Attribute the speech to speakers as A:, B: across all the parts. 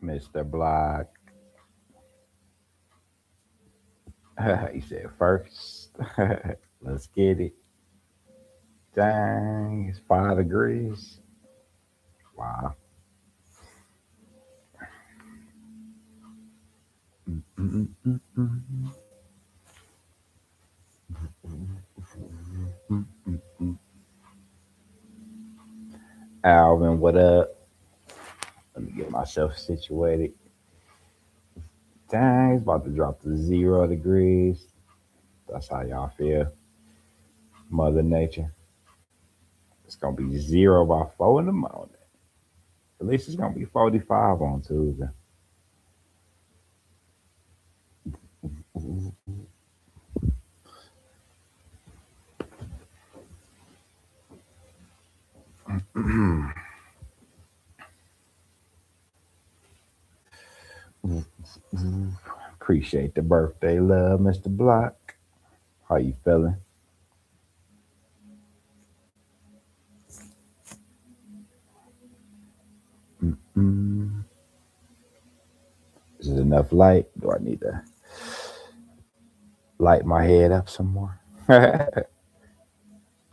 A: Mr. Block. He said first. Let's get it. Dang, it's 5 degrees. Wow. Alvin, what up? Let me get myself situated. Dang, it's about to drop to 0 degrees. That's how y'all feel. Mother Nature. It's gonna be zero by 4 in the morning. At least it's gonna be 45 on Tuesday. Appreciate the birthday love, Mr. Block. How you feeling? Mm, is it enough light? Do I need to light my head up some more?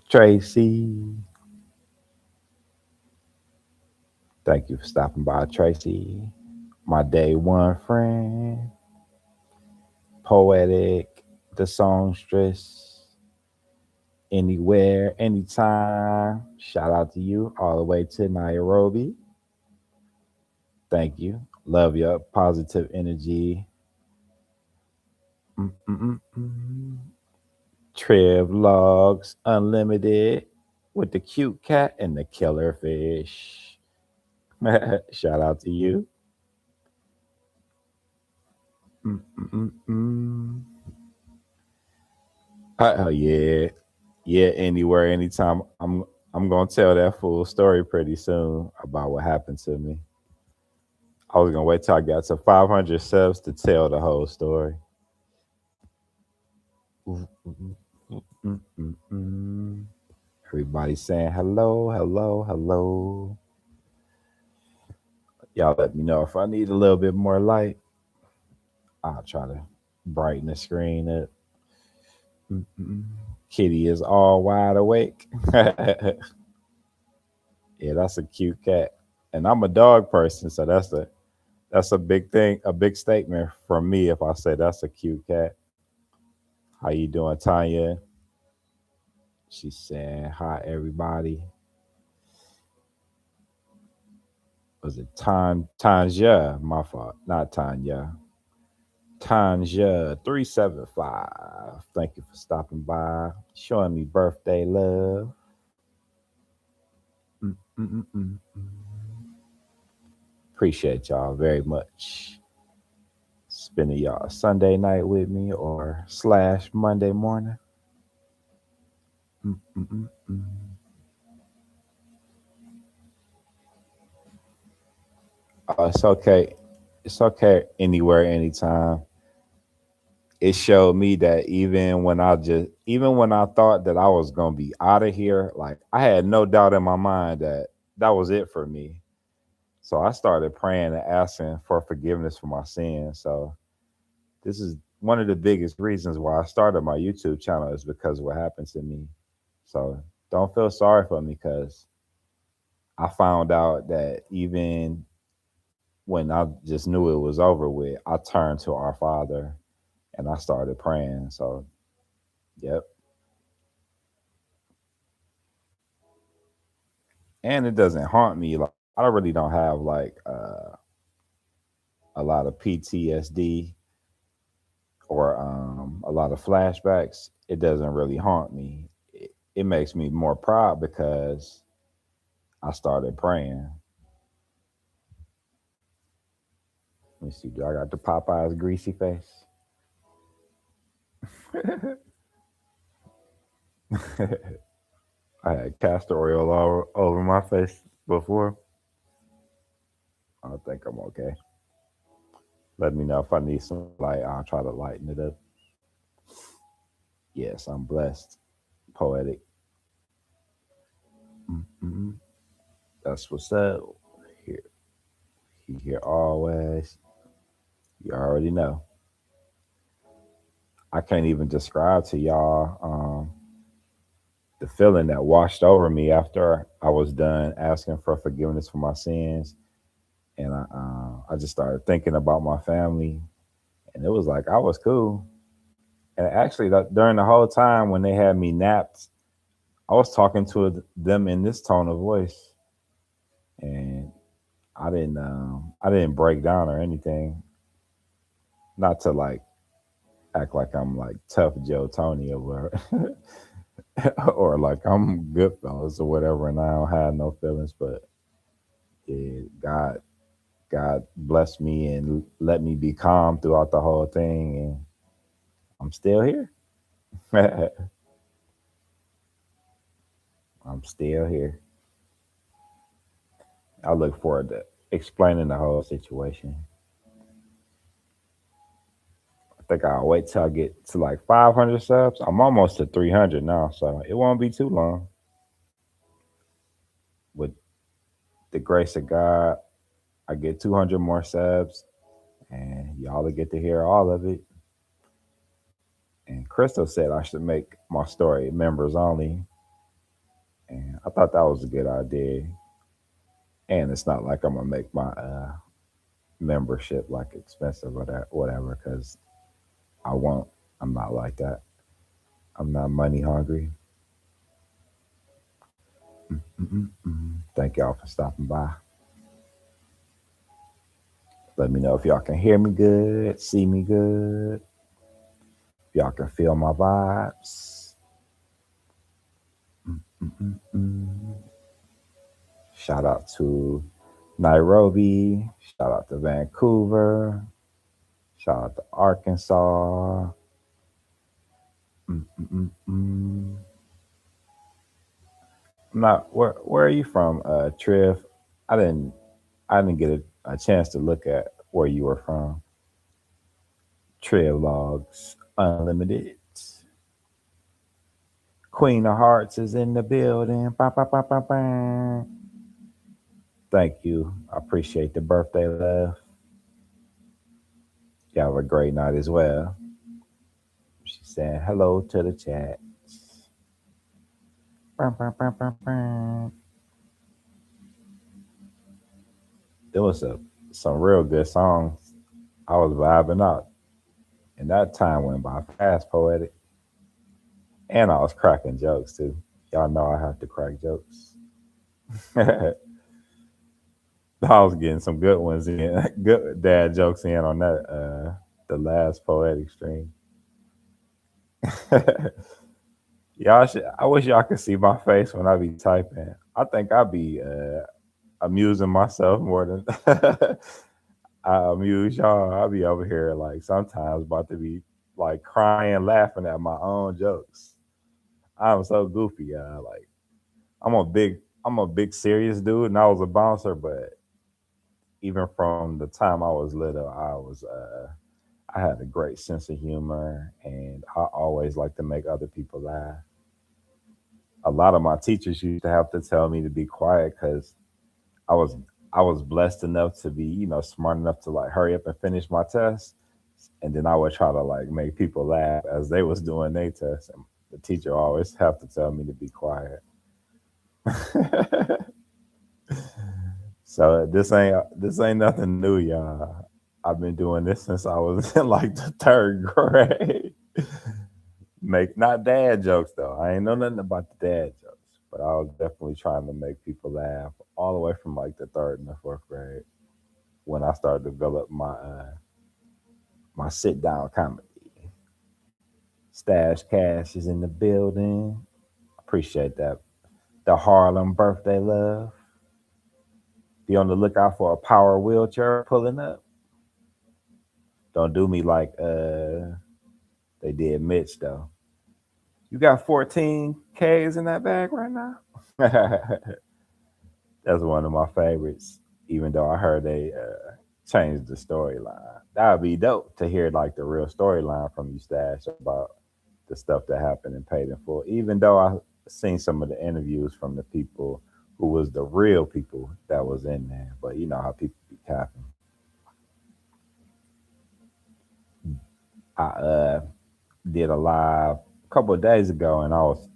A: Tracy, thank you for stopping by, Tracy. My day one friend, poetic, the songstress, anywhere, anytime. Shout out to you all the way to Nairobi. Thank you. Love your positive energy. Mm-mm-mm-mm. Trev Logs Unlimited with the cute cat and the killer fish. Shout out to you. Mm-mm-mm-mm. Oh yeah, yeah. Anywhere, anytime. I'm gonna tell that full story pretty soon about what happened to me. I was gonna wait till I got to 500 subs to tell the whole story. Mm-mm-mm. Everybody saying hello, hello, hello. Y'all let me know if I need a little bit more light. I'll try to brighten the screen up. Mm-mm. Kitty is all wide awake. Yeah, that's a cute cat. And I'm a dog person, so that's a big thing, a big statement from me if I say that's a cute cat. How you doing, Tanya? She's saying hi, everybody. Was it Tanja? My fault, not Tanya. Tanja 375. Thank you for stopping by, showing me birthday love. Mm-mm-mm-mm. Appreciate y'all very much. Spending y'all Sunday night with me or slash Monday morning. Mm-mm-mm-mm. It's okay. It's okay anywhere, anytime. It showed me that even when I thought that I was gonna be out of here, like I had no doubt in my mind that that was it for me. So I started praying and asking for forgiveness for my sins. So this is one of the biggest reasons why I started my YouTube channel is because of what happened to me. So don't feel sorry for me because I found out that even when I just knew it was over with, I turned to our Father and I started praying. So, yep. And it doesn't haunt me. Like I really don't have like a lot of PTSD or a lot of flashbacks. It doesn't really haunt me. It makes me more proud because I started praying. Let me see. Do I got the Popeyes greasy face? I had castor oil all over my face before. I think I'm okay. Let me know if I need some light. I'll try to lighten it up. Yes, I'm blessed. Poetic. Mm-mm. That's what's up. Here, You hear always. You already know. I can't even describe to y'all the feeling that washed over me after I was done asking for forgiveness for my sins, and I just started thinking about my family, and it was like I was cool. And actually, during the whole time when they had me napped, I was talking to them in this tone of voice, and I didn't break down or anything. Not to like act like I'm like tough Joe Tony or whatever, or like I'm Goodfellas or whatever, and I don't have no feelings. But yeah, God blessed me and let me be calm throughout the whole thing, and I'm still here. I'm still here. I look forward to explaining the whole situation. I think I'll wait till I get to like 500 subs. I'm almost to 300 now, so it won't be too long. With the grace of God, I get 200 more subs, and y'all will get to hear all of it. And Crystal said I should make my story members only, and I thought that was a good idea. And it's not like I'm gonna make my membership like expensive or that whatever, because I won't. I'm not like that. I'm not money hungry. Mm-mm-mm. Thank y'all for stopping by. Let me know if y'all can hear me good, see me good, if y'all can feel my vibes. Mm-mm-mm. Shout out to Nairobi. Shout out to Vancouver. Shout out to Arkansas. Mm-mm-mm. I'm not. Where are you from, Triv? I didn't. I didn't get a chance to look at where you were from. Triv Logs Unlimited. Queen of Hearts is in the building. Ba, ba, ba, ba, ba. Thank you. I appreciate the birthday love. You have a great night as well. She's saying hello to the chat. Ba, ba, ba, ba, ba. There was some real good songs. I was vibing out. And that time went by fast, poetic. And I was cracking jokes too. Y'all know I have to crack jokes. I was getting some good ones in, good dad jokes in on that the last poetic stream. Y'all should, I wish y'all could see my face when I be typing. I think I be amusing myself more than I amuse y'all. I be over here like sometimes about to be like crying, laughing at my own jokes. I'm so goofy, y'all. Like I'm a big serious dude, and I was a bouncer. But even from the time I was little, I had a great sense of humor, and I always like to make other people laugh. A lot of my teachers used to have to tell me to be quiet because I was I was blessed enough to be, smart enough to like hurry up and finish my test, and then I would try to like make people laugh as they was doing their test. And the teacher always have to tell me to be quiet. So this ain't nothing new, y'all. I've been doing this since I was in like the third grade. Make not dad jokes though. I ain't know nothing about the dad jokes, but I was definitely trying to make people laugh all the way from like the third and the fourth grade when I started to develop my sit down comedy. Stash Cash is in the building. Appreciate that. The Harlem birthday love. Be on the lookout for a power wheelchair pulling up. Don't do me like they did Mitch though. You got 14 Ks in that bag right now? That's one of my favorites. Even though I heard they changed the storyline, that would be dope to hear like the real storyline from you, Stash, about the stuff that happened in Paid in Full. Even though I seen some of the interviews from the people who was the real people that was in there. But you know how people be capping. I did a live a couple of days ago, and I was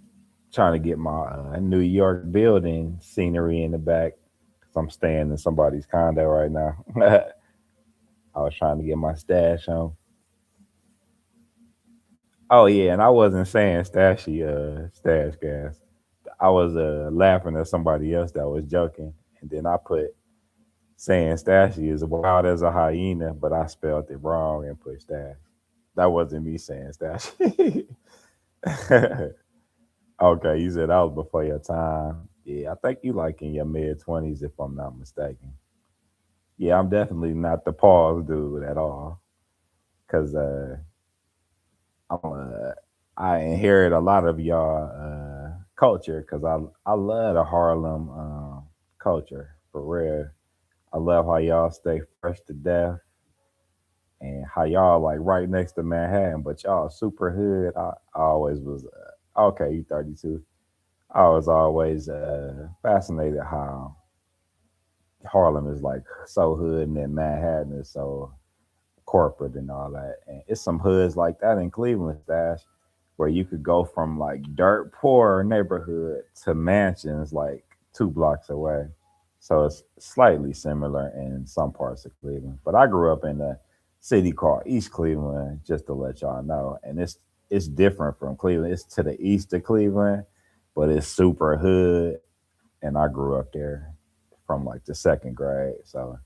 A: trying to get my New York building scenery in the back. 'Cause I'm staying in somebody's condo right now. I was trying to get my stash on. Oh yeah, and I wasn't saying stash gas. I was laughing at somebody else that was joking, and then I put saying stashy is wild as a hyena, but I spelled it wrong and put stash. That wasn't me saying stashy. Okay, you said that was before your time. Yeah, I think you like in your mid 20s, if I'm not mistaken. Yeah, I'm definitely not the pause dude at all, cause I'm I inherit a lot of y'all culture, cause I love the Harlem culture for real. I love how y'all stay fresh to death, and how y'all like right next to Manhattan, but y'all super hood. I always was okay. You 32. I was always fascinated how Harlem is like so hood, and then Manhattan is so corporate and all that. And it's some hoods like that in Cleveland, Stash, where you could go from like dirt poor neighborhood to mansions like 2 blocks away. So it's slightly similar in some parts of Cleveland. But I grew up in a city called East Cleveland, just to let y'all know. And it's different from Cleveland. It's to the east of Cleveland, but it's super hood. And I grew up there from like the second grade. So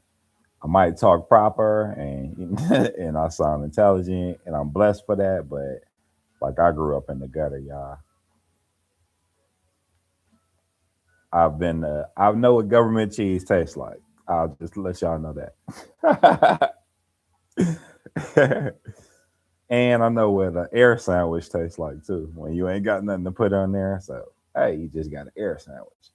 A: I might talk proper and and I sound intelligent and I'm blessed for that, but like I grew up in the gutter, y'all. I know what government cheese tastes like. I'll just let y'all know that. And I know what an air sandwich tastes like too. When you ain't got nothing to put on there, so hey, you just got an air sandwich.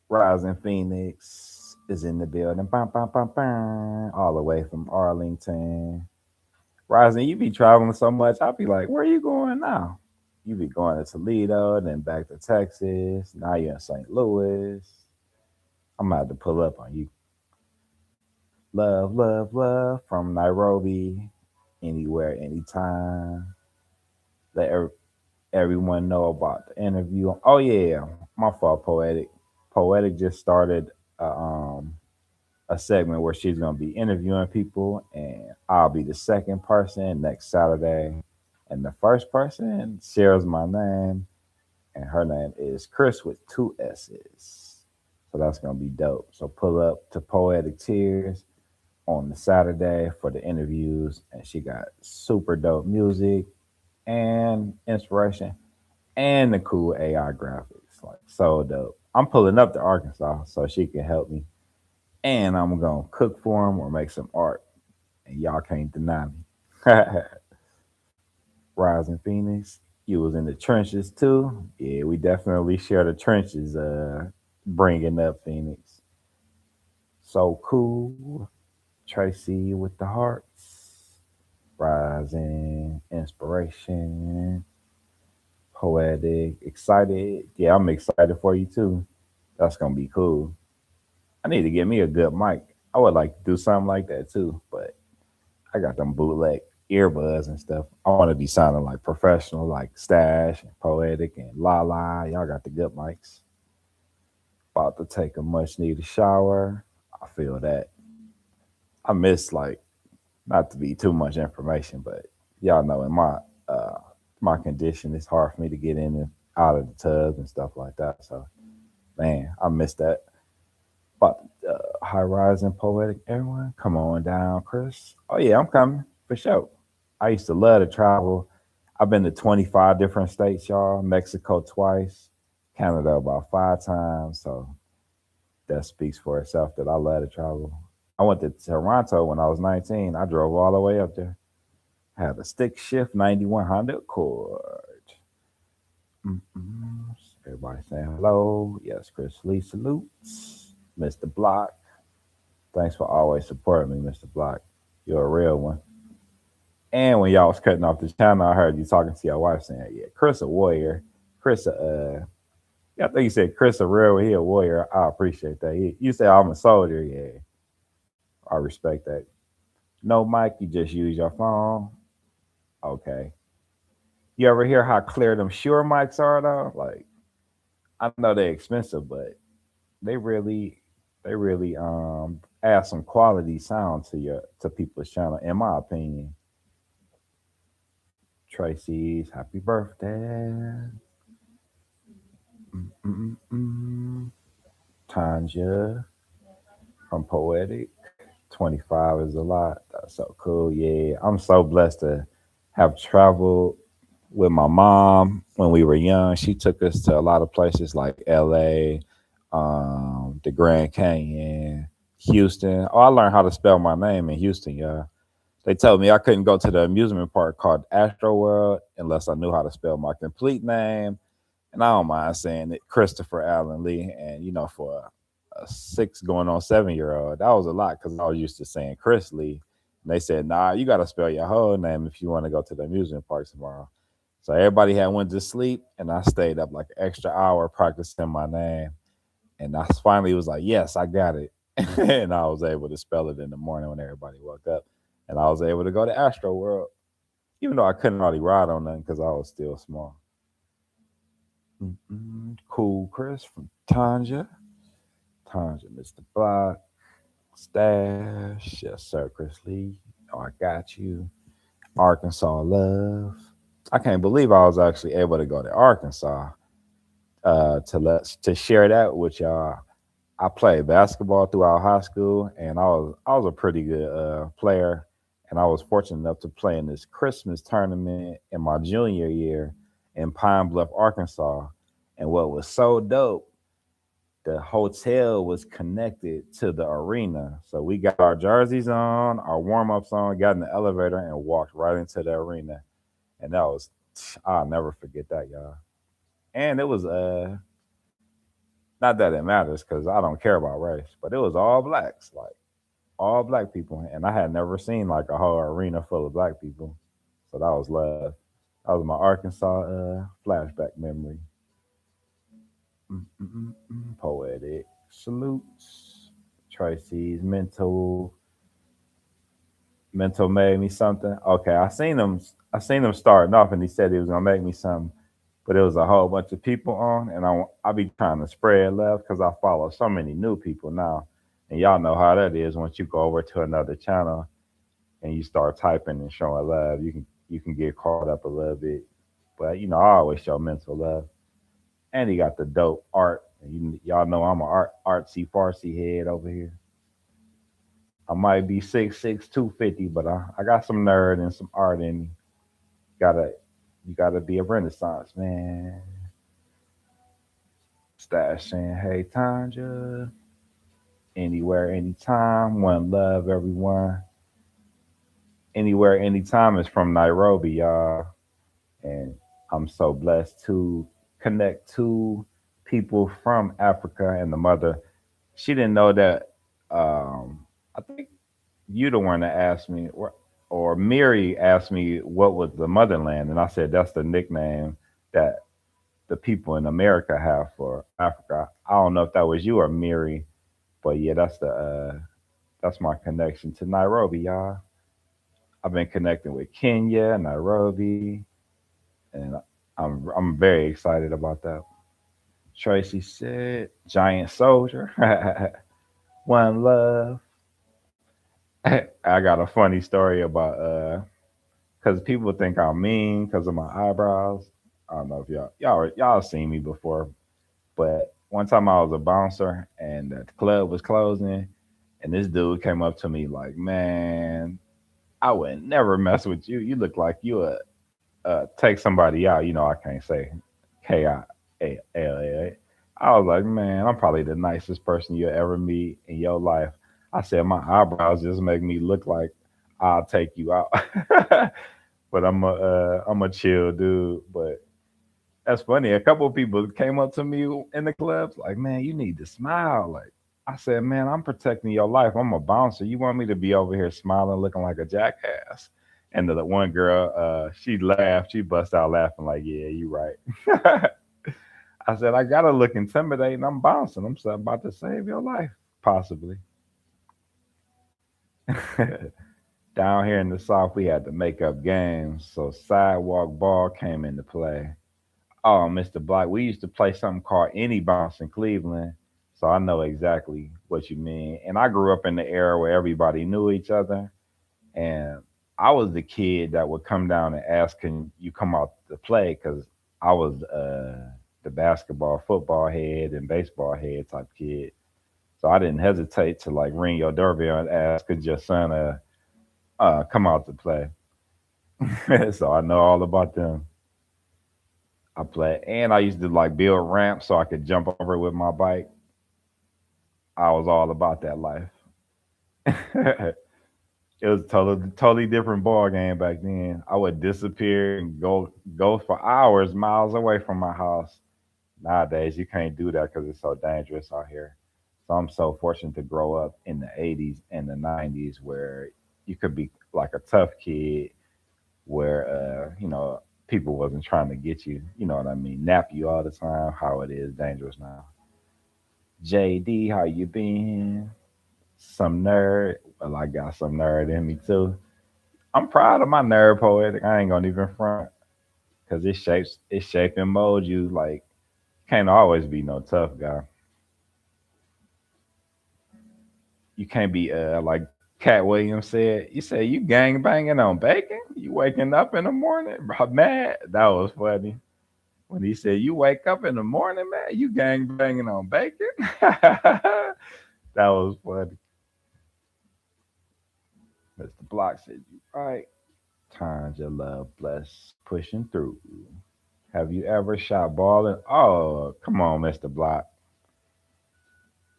A: Rising Phoenix is in the building, bam, bam, bam, bam, all the way from Arlington. Rising, you be traveling so much. I'll be like, where are you going now? You be going to Toledo, then back to Texas. Now you're in St. Louis. I'm about to pull up on you. Love, love, love from Nairobi. Anywhere, anytime. Let everyone know about the interview. Oh yeah, my fault, Poetic. Poetic just started a segment where she's gonna be interviewing people, and I'll be the second person next Saturday. And the first person shares my name, and her name is Chris with 2 S's. So that's gonna be dope. So pull up to Poetic Tears on the Saturday for the interviews, and she got super dope music and inspiration and the cool AI graphics. Like so dope. I'm pulling up to Arkansas so she can help me, and I'm gonna cook for them or make some art, and y'all can't deny me. Rising Phoenix, you was in the trenches too. Yeah, we definitely share the trenches. Bringing up Phoenix, so cool. Tracy with the hearts, rising inspiration, poetic, excited. Yeah, I'm excited for you too. That's gonna be cool. I need to get me a good mic. I would like to do something like that too, but I got them bootleg earbuds and stuff. I want to be sounding like professional, like Stash and Poetic and La La. Y'all got the good mics. About to take a much needed shower. I feel that. I miss like not to be too much information, but y'all know in uh my condition, it's hard for me to get in and out of the tub and stuff like that. So man, I miss that. But high rising poetic, everyone, come on down, Chris. Oh yeah, I'm coming for sure. I used to love to travel. I've been to 25 different states, y'all. Mexico twice, Canada about 5 times. So that speaks for itself that I love to travel. I went to Toronto when I was 19. I drove all the way up there. Had a stick shift 91 Honda Accord. Mm-mm. Everybody saying hello. Yes, Chris Lee salutes. Mr. Block. Thanks for always supporting me, Mr. Block. You're a real one. And when y'all was cutting off the channel, I heard you talking to your wife saying, yeah, Chris a warrior. Chris Yeah, I think you said Chris a real, he a warrior. I appreciate that. You say I'm a soldier, yeah. I respect that. No, Mike, you just use your phone. Okay. You ever hear how clear them Shure mics are though? Like, I know they're expensive, but they really, they really add some quality sound to people's channel, in my opinion. Tracy's happy birthday. Mm-mm-mm. Tanja from Poetic. 25 is a lot. That's so cool. Yeah, I'm so blessed to have traveled with my mom when we were young. She took us to a lot of places like LA, the Grand Canyon, Houston. Oh, I learned how to spell my name in Houston, y'all. They told me I couldn't go to the amusement park called Astro World unless I knew how to spell my complete name. And I don't mind saying it, Christopher Allen Lee. And for a 6 going on 7 year old, that was a lot because I was used to saying Chris Lee. And they said, nah, you got to spell your whole name if you want to go to the amusement park tomorrow. So everybody had went to sleep, and I stayed up like an extra hour practicing my name. And I finally was like, yes, I got it. And I was able to spell it in the morning when everybody woke up. And I was able to go to Astro World, even though I couldn't really ride on nothing because I was still small. Cool Chris from Tanja. Tanja, Mr. Block. Stash. Yes, sir, Chris Lee. Oh, I got you. Arkansas Love. I can't believe I was actually able to go to Arkansas to share that with y'all. I played basketball throughout high school, and I was a pretty good player, and I was fortunate enough to play in this Christmas tournament in my junior year in Pine Bluff, Arkansas. And what was so dope, the hotel was connected to the arena, so we got our jerseys on, our warm ups on, got in the elevator, and walked right into the arena, and that was I'll never forget that, y'all. And it was not that it matters because I don't care about race, but it was all blacks, like all black people, and I had never seen like a whole arena full of black people, so that was love. That was my Arkansas flashback memory. Poetic salutes. Tracy's mental made me something. Okay, I seen him. I seen him starting off, and he said he was gonna make me something, but it was a whole bunch of people on, and I be trying to spread love because I follow so many new people now, and y'all know how that is. Once you go over to another channel and you start typing and showing love, you can get caught up a little bit. But I always show mental love, and he got the dope art. And y'all know I'm a artsy fartsy head over here. I might be 6'6", 250, but I got some nerd and some art in me. Gotta you gotta be a renaissance man. Stash saying, hey Tanja, anywhere, anytime, one love everyone. Anywhere, anytime is from Nairobi, y'all. And I'm so blessed to connect to people from Africa and the mother. She didn't know that. I think you the one that asked me, or Mary asked me what was the motherland, and I said that's the nickname that the people in America have for Africa. I don't know if that was you or Mary, but yeah, that's my connection to Nairobi, y'all. I've been connecting with Kenya, Nairobi, and I'm very excited about that. Tracy said, "Giant soldier, one love." I got a funny story about because people think I'm mean because of my eyebrows. I don't know if y'all seen me before, but one time I was a bouncer and the club was closing, and this dude came up to me like, "Man, I would never mess with you. You look like you would take somebody out." I can't say KIALA. I was like, "Man, I'm probably the nicest person you'll ever meet in your life." I said, "My eyebrows just make me look like I'll take you out." But I'm a chill dude. But that's funny. A couple of people came up to me in the clubs like, "Man, you need to smile." Like I said, "Man, I'm protecting your life. I'm a bouncer. You want me to be over here smiling, looking like a jackass?" And the one girl, she laughed. She bust out laughing like, "Yeah, you right." I said, I gotta look intimidating. I'm bouncing. I'm about to save your life, possibly. Down here in the South, we had to make up games, so sidewalk ball came into play. Oh, Mr. Black, we used to play something called Any Bounce in Cleveland, so I know exactly what you mean. And I grew up in the era where everybody knew each other, and I was the kid that would come down and ask, "Can you come out to play?" Because I was the basketball, football head, and baseball head type kid. So I didn't hesitate to like ring your doorbell and ask, "Could your son come out to play?" So I know all about them. I play, and I used to like build ramps so I could jump over with my bike. I was all about that life. It was totally different ball game back then. I would disappear and go for hours miles away from my house. Nowadays, you can't do that because it's so dangerous out here. So I'm so fortunate to grow up in the '80s and the '90s where you could be like a tough kid, where people wasn't trying to get you. You know what I mean? Nap you all the time. How it is dangerous now. JD, how you been? Some nerd. Well, I got some nerd in me too. I'm proud of my nerd poetic. I ain't gonna even front because it shape and mold you. Like can't always be no tough guy. You can't be like Cat Williams said. You say you gang banging on bacon. You waking up in the morning, bro, mad. That was funny when he said you wake up in the morning, man. You gang banging on bacon. That was funny. Mr. Block said you right. Times your love bless pushing through. Have you ever shot ball? Oh, come on, Mr. Block.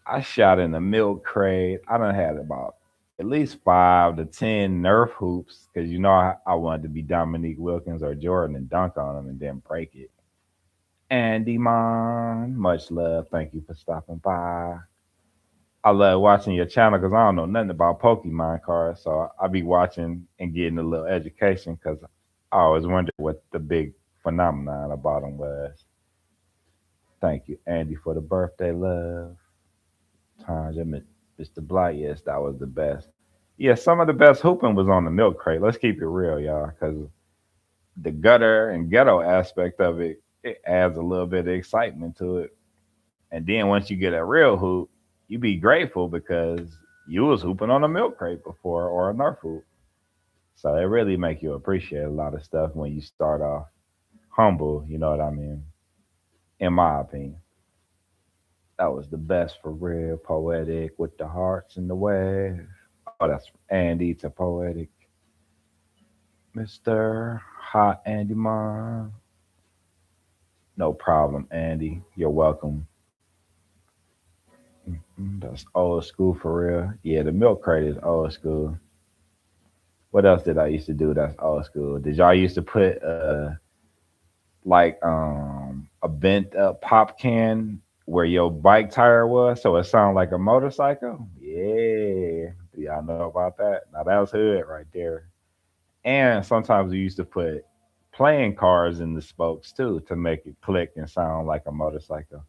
A: I shot in the milk crate. I done had about at least 5 to 10 Nerf hoops because I wanted to be Dominique Wilkins or Jordan and dunk on them and then break it. Andy Mon, much love. Thank you for stopping by. I love watching your channel because I don't know nothing about Pokemon cards, so I be watching and getting a little education because I always wondered what the big phenomenon about them was. Thank you, Andy, for the birthday love. Tanja, Mr. Blight, yes, that was the best. Yeah, some of the best hooping was on the milk crate. Let's keep it real, y'all, because the gutter and ghetto aspect of it adds a little bit of excitement to it. And then once you get a real hoop, you be grateful because you was hooping on a milk crate before or a Nerf hoop. So it really make you appreciate a lot of stuff when you start off humble. You know what I mean? In my opinion, that was the best for real. Poetic with the hearts in the wave. Oh, that's from Andy to poetic. Mr. Hot Andy Mon. No problem, Andy. You're welcome. That's old school for real. Yeah, the milk crate is old school. What else did I used to do that's old school? Did y'all used to put like a bent up pop can where your bike tire was so it sounded like a motorcycle? Yeah. Do y'all know about that? Now that was hood right there. And sometimes we used to put playing cards in the spokes too to make it click and sound like a motorcycle.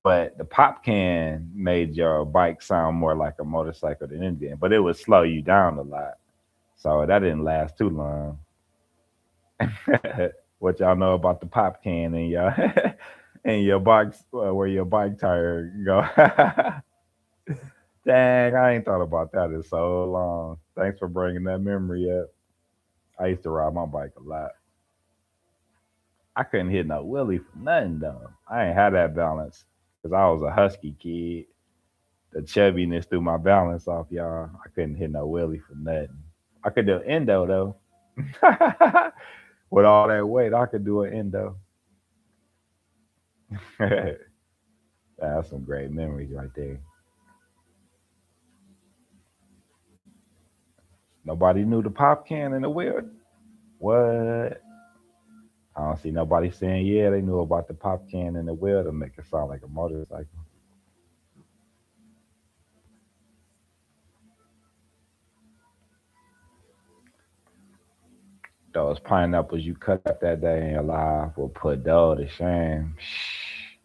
A: But the pop can made your bike sound more like a motorcycle than anything, but it would slow you down a lot. So that didn't last too long. What y'all know about the pop can and your and your bike where your bike tire go? Dang, I ain't thought about that in so long. Thanks for bringing that memory up. I used to ride my bike a lot. I couldn't hit no wheelie for nothing though. I ain't had that balance because I was a husky kid. The chubbiness threw my balance off, y'all. I couldn't hit no wheelie for nothing. I could do endo though. With all that weight, I could do an endo. That's some great memories right there. Nobody knew the pop can in the wheel. What? I don't see nobody saying yeah they knew about the pop can in the wheel to make it sound like a motorcycle. Those pineapples you cut up that day in your life will put dough to shame. Shh.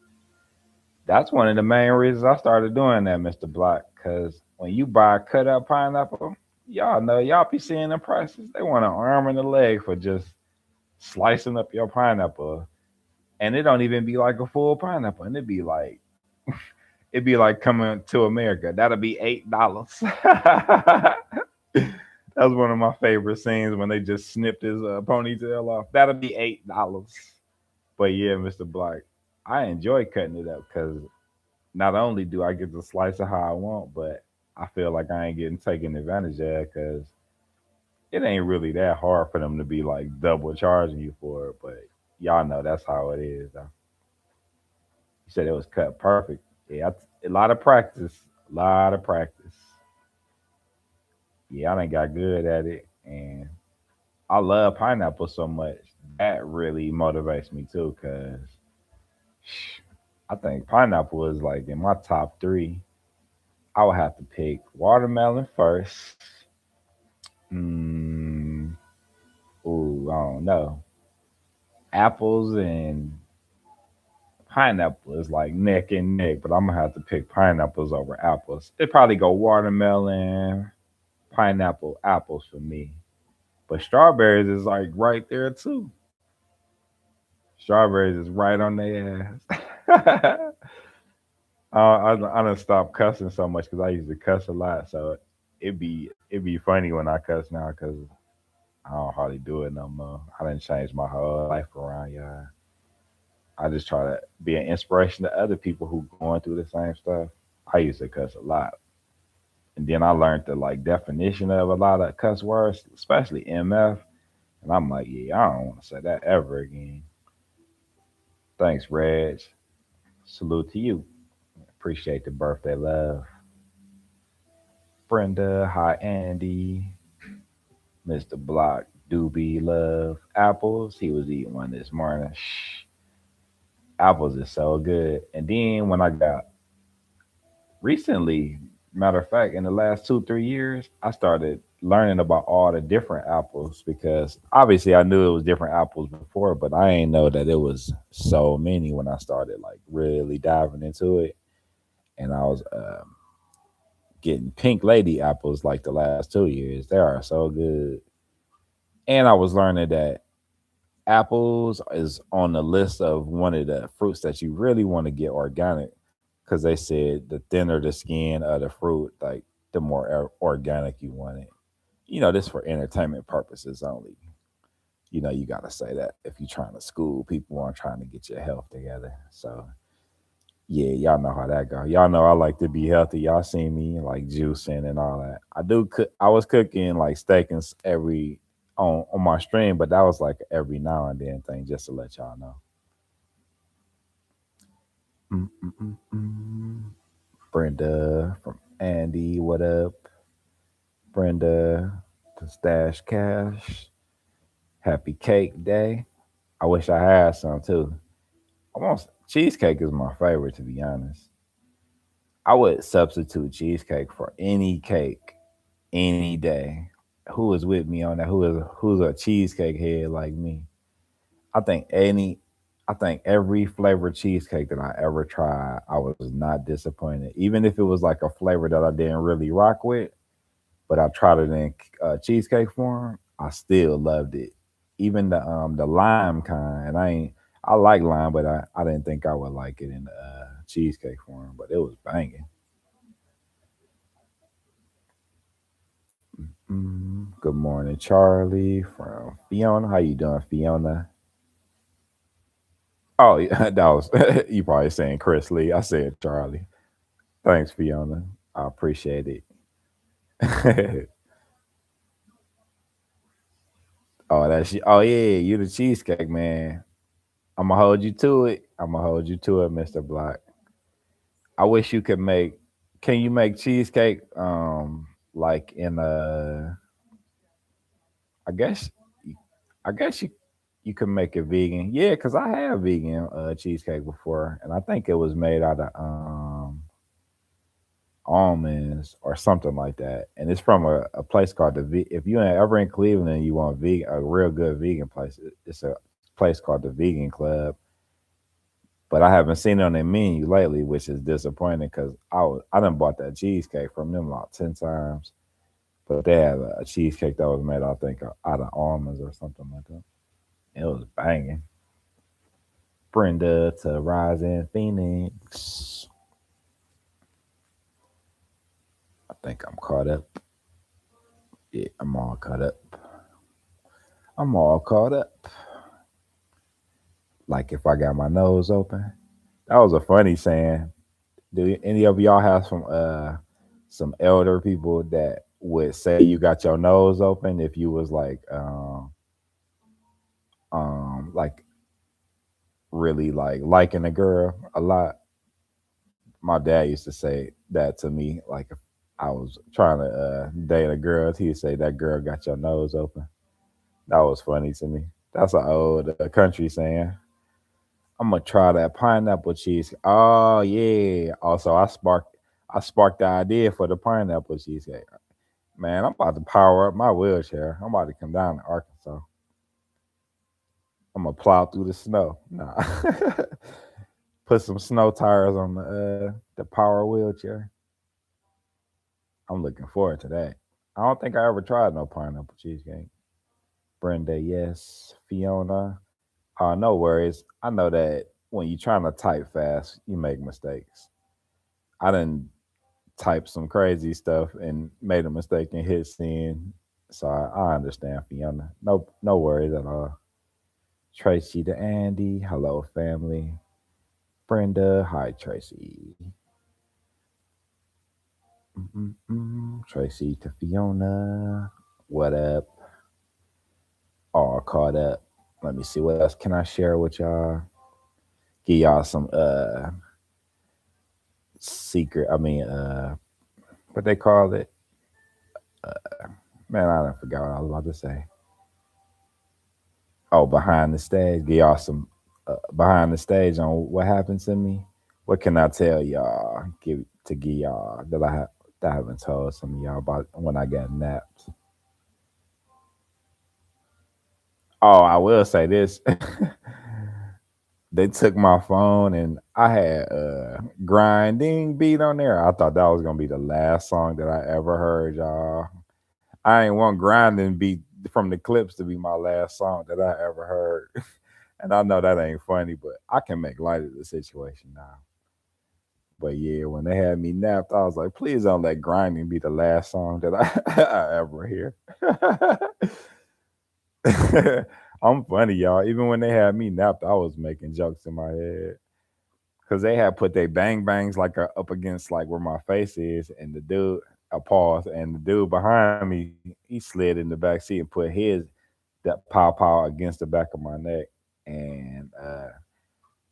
A: That's one of the main reasons I started doing that, Mr. Block. Because when you buy cut up pineapple, y'all know y'all be seeing the prices. They want an arm and a leg for just slicing up your pineapple, and it don't even be like a full pineapple, and it'd be like coming to America. That'll be $8. That was one of my favorite scenes when they just snipped his ponytail off. That'll be $8. But yeah, Mr. Black, I enjoy cutting it up because not only do I get to slice it how I want, but I feel like I ain't getting taken advantage of because it ain't really that hard for them to be like double charging you for it. But y'all know that's how it is. Though. You said it was cut perfect. Yeah, a lot of practice. A lot of practice. Yeah, I done got good at it, and I love pineapple so much. That really motivates me too, cause I think pineapple is like in my top three. I would have to pick watermelon first. Mm, ooh, I don't know. Apples and pineapple is like neck and neck, but I'm gonna have to pick pineapples over apples. It probably go watermelon, pineapple, apples for me. But strawberries is like right there too. Strawberries is right on their ass. I done stopped cussing so much because I used to cuss a lot. So it be funny when I cuss now because I don't hardly do it no more. I didn't change my whole life around, y'all. I just try to be an inspiration to other people who going through the same stuff. I used to cuss a lot, and then I learned the like definition of a lot of cuss words, especially MF. And I'm like, yeah, I don't want to say that ever again. Thanks, Reg. Salute to you. Appreciate the birthday love. Brenda, hi Andy, Mr. Block, Doobie love apples. He was eating one this morning. Shh, apples is so good. And then when I got recently, matter of fact, in the last 2 3 years, I started learning about all the different apples because obviously I knew it was different apples before, but I ain't know that it was so many when I started like really diving into it. And I was getting pink lady apples like the last 2 years. They are so good. And I was learning that apples is on the list of one of the fruits that you really want to get organic because they said the thinner the skin of the fruit, like the more organic you want it. This for entertainment purposes only. You got to say that if you're trying to school people on trying to get your health together. So yeah, y'all know how that go. Y'all know I like to be healthy. Y'all seen me like juicing and all that. I do cook. I was cooking like steak and every on my stream, but that was like every now and then thing, just to let y'all know. Mm-mm-mm-mm. Brenda from Andy, what up? Brenda, the stash cash. Happy cake day. I wish I had some too. I want cheesecake is my favorite to be honest. I would substitute cheesecake for any cake any day. Who is with me on that? Who's a cheesecake head like me? I think any I think every flavor cheesecake that I ever tried, I was not disappointed. Even if it was like a flavor that I didn't really rock with, but I tried it in cheesecake form, I still loved it. Even the lime kind, and I like lime, but I didn't think I would like it in cheesecake form, but it was banging. Good morning, Charlie from Fiona. How you doing, Fiona? Oh, yeah, that was you probably saying Chris Lee. I said Charlie. Thanks, Fiona. I appreciate it. Oh yeah, you the cheesecake man. I'ma hold you to it. I'ma hold you to it, Mr. Block. I wish you could make. Can you make cheesecake? Like in a. I guess. I guess you can make it vegan. Yeah, cause I have vegan cheesecake before, and I think it was made out of almonds or something like that. And it's from a place called if you ain't ever in Cleveland, you want vegan a real good vegan place. It's a place called the Vegan Club. but I haven't seen it on their menu lately, which is disappointing because I done bought that cheesecake from them about 10 times. But they had a cheesecake that was made, I think, out of almonds or something like that. It was banging. Brenda to Rising Phoenix. I think I'm caught up. Yeah, I'm all caught up. I'm all caught up. Like if I got my nose open. That was a funny saying. Do any of y'all have some elder people that would say you got your nose open if you was like really like liking a girl a lot? My dad used to say that to me, like if I was trying to date a girl, he'd say that girl got your nose open. That was funny to me. That's an old country saying. I'm gonna try that pineapple cheese. Oh yeah. Also, I sparked the idea for the pineapple cheesecake. Man, I'm about to power up my wheelchair. I'm about to come down to Arkansas. I'm gonna plow through the snow. Nah, put some snow tires on the power wheelchair. I'm looking forward to that. I don't think I ever tried no pineapple cheesecake. Brenda, yes. Fiona, no worries. I know that when you're trying to type fast, you make mistakes. I didn't type some crazy stuff and made a mistake and hit send. So I understand, Fiona. No worries at all. Tracy to Andy, hello family. Brenda, hi Tracy. Tracy to Fiona, what up? All caught up. Let me see what else can I share with y'all. Give y'all some secret. I mean, what they call it? Man, I forgot what I was about to say. Oh, behind the stage. Give y'all some behind the stage on what happened to me. What can I tell y'all? Give y'all that I haven't told some of y'all about when I got napped. Oh, I will say this. They took my phone and I had grinding beat on there. I thought that was gonna be the last song that I ever heard, y'all. I ain't want grinding beat from the clips to be my last song that I ever heard. And I know that ain't funny, but I can make light of the situation now. But yeah, when they had me napped, I was like, please don't let grinding be the last song that I ever hear. I'm funny, y'all. Even when they had me napped, I was making jokes in my head. Cause they had put their bang bangs like up against like where my face is, and the dude a pause, and the dude behind me he slid in the back seat and put his that pow against the back of my neck, and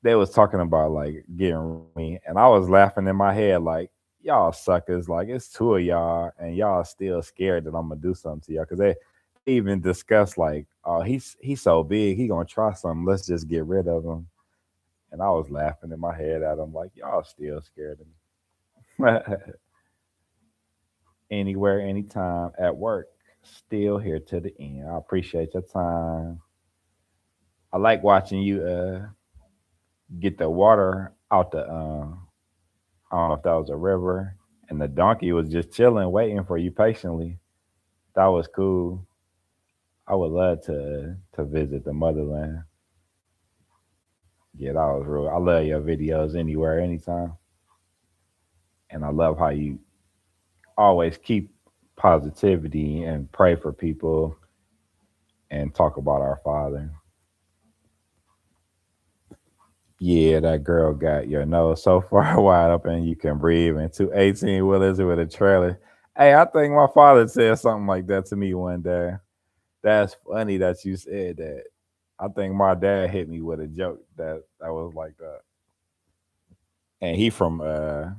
A: they was talking about like getting rid of me, and I was laughing in my head like y'all suckers, like it's two of y'all, and y'all still scared that I'm gonna do something to y'all, cause they even discussed like, oh he's so big, he gonna try something, let's just get rid of him. And I was laughing in my head at them like, y'all still scared of me. Anywhere, anytime, at work, still here to the end. I appreciate your time. I like watching you get the water out the I don't know if that was a river, and the donkey was just chilling, waiting for you patiently. That was cool. I would love to visit the motherland. Yeah, that was real. I love your videos anywhere, anytime, and I love how you always keep positivity and pray for people and talk about our Father. Yeah, that girl got your nose so far wide open you can breathe, and 2 wheelers with a trailer. Hey, I think my father said something like that to me one day. That's funny that you said that. I think my dad hit me with a joke that was like that. And he from a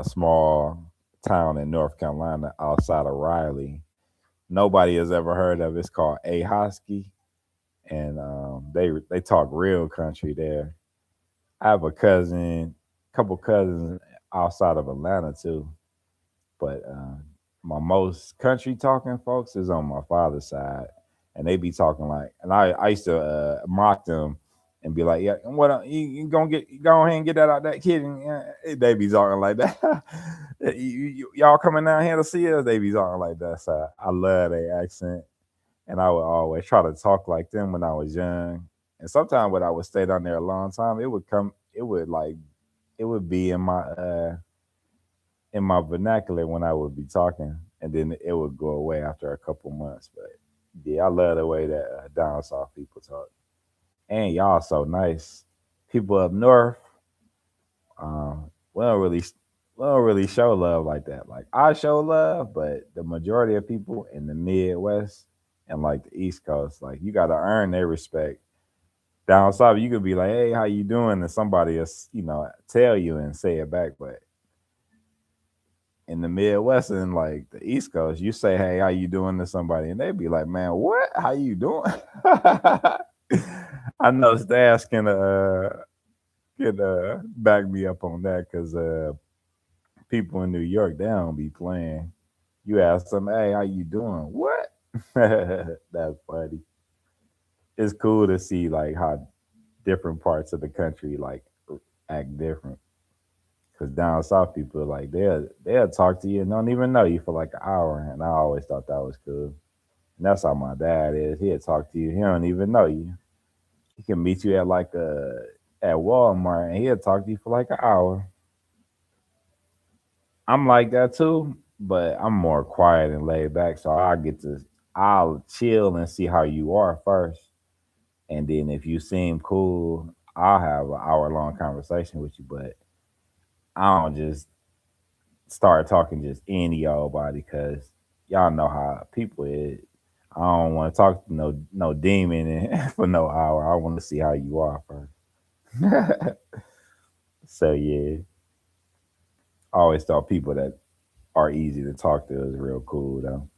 A: small town in North Carolina outside of Raleigh. Nobody has ever heard of. It's called Ahoskie, and they talk real country there. I have a couple cousins outside of Atlanta too, but my most country talking folks is on my father's side, and they be talking like, and I used to mock them and be like, "Yeah, what you gonna get? Go ahead and get that out that kid." And they be talking like that. Y'all coming down here to see us? They be talking like that. So I love their accent, and I would always try to talk like them when I was young. And sometimes when I would stay down there a long time, it would come. It would like it would be in my vernacular when I would be talking, and then it would go away after a couple months. But yeah, I love the way that down south people talk, and y'all so nice. People up north, we don't really show love like that. Like I show love, but the majority of people in the Midwest and like the East Coast, like you got to earn their respect. Down south, you could be like, "Hey, how you doing?" and somebody else, tell you and say it back. But in the Midwest and like the East Coast, you say, "Hey, how you doing?" to somebody, and they be like, "Man, what? How you doing?" I know Stas can back me up on that because people in New York they don't be playing. You ask them, "Hey, how you doing?" What? That's funny. It's cool to see like how different parts of the country like act different. Cause down south people like they'll talk to you and don't even know you for like an hour, and I always thought that was cool. And that's how my dad is. He'll talk to you. He don't even know you. He can meet you at Walmart and he'll talk to you for like an hour. I'm like that too, but I'm more quiet and laid back. So I'll chill and see how you are first. And then if you seem cool, I'll have an hour long conversation with you. But I don't just start talking just any old body because y'all know how people is. I don't want to talk to no demon for no hour. I want to see how you are first. So yeah, I always thought people that are easy to talk to is real cool though.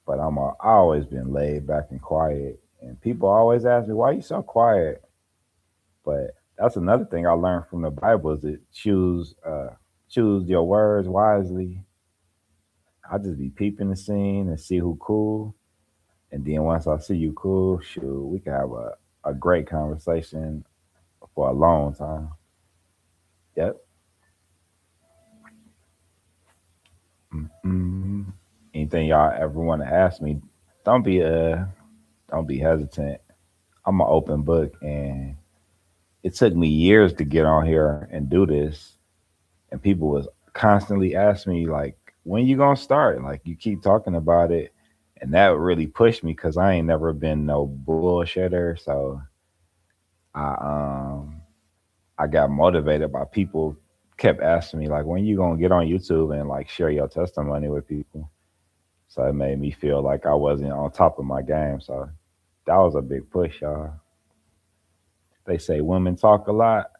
A: But I always been laid back and quiet, and people always ask me why you so quiet. But that's another thing I learned from the Bible is to choose your words wisely. I just be peeping the scene and see who cool, and then once I see you cool, shoot, we can have a great conversation for a long time. Yep. Mm-hmm. Anything y'all ever want to ask me, don't be uh don't be hesitant. I'm an open book, and it took me years to get on here and do this, and people was constantly asking me like, when you gonna start? Like you keep talking about it, and that really pushed me because I ain't never been no bullshitter. So I I got motivated by people kept asking me like, when you gonna get on YouTube and like share your testimony with people. So it made me feel like I wasn't on top of my game. So that was a big push, y'all. They say women talk a lot.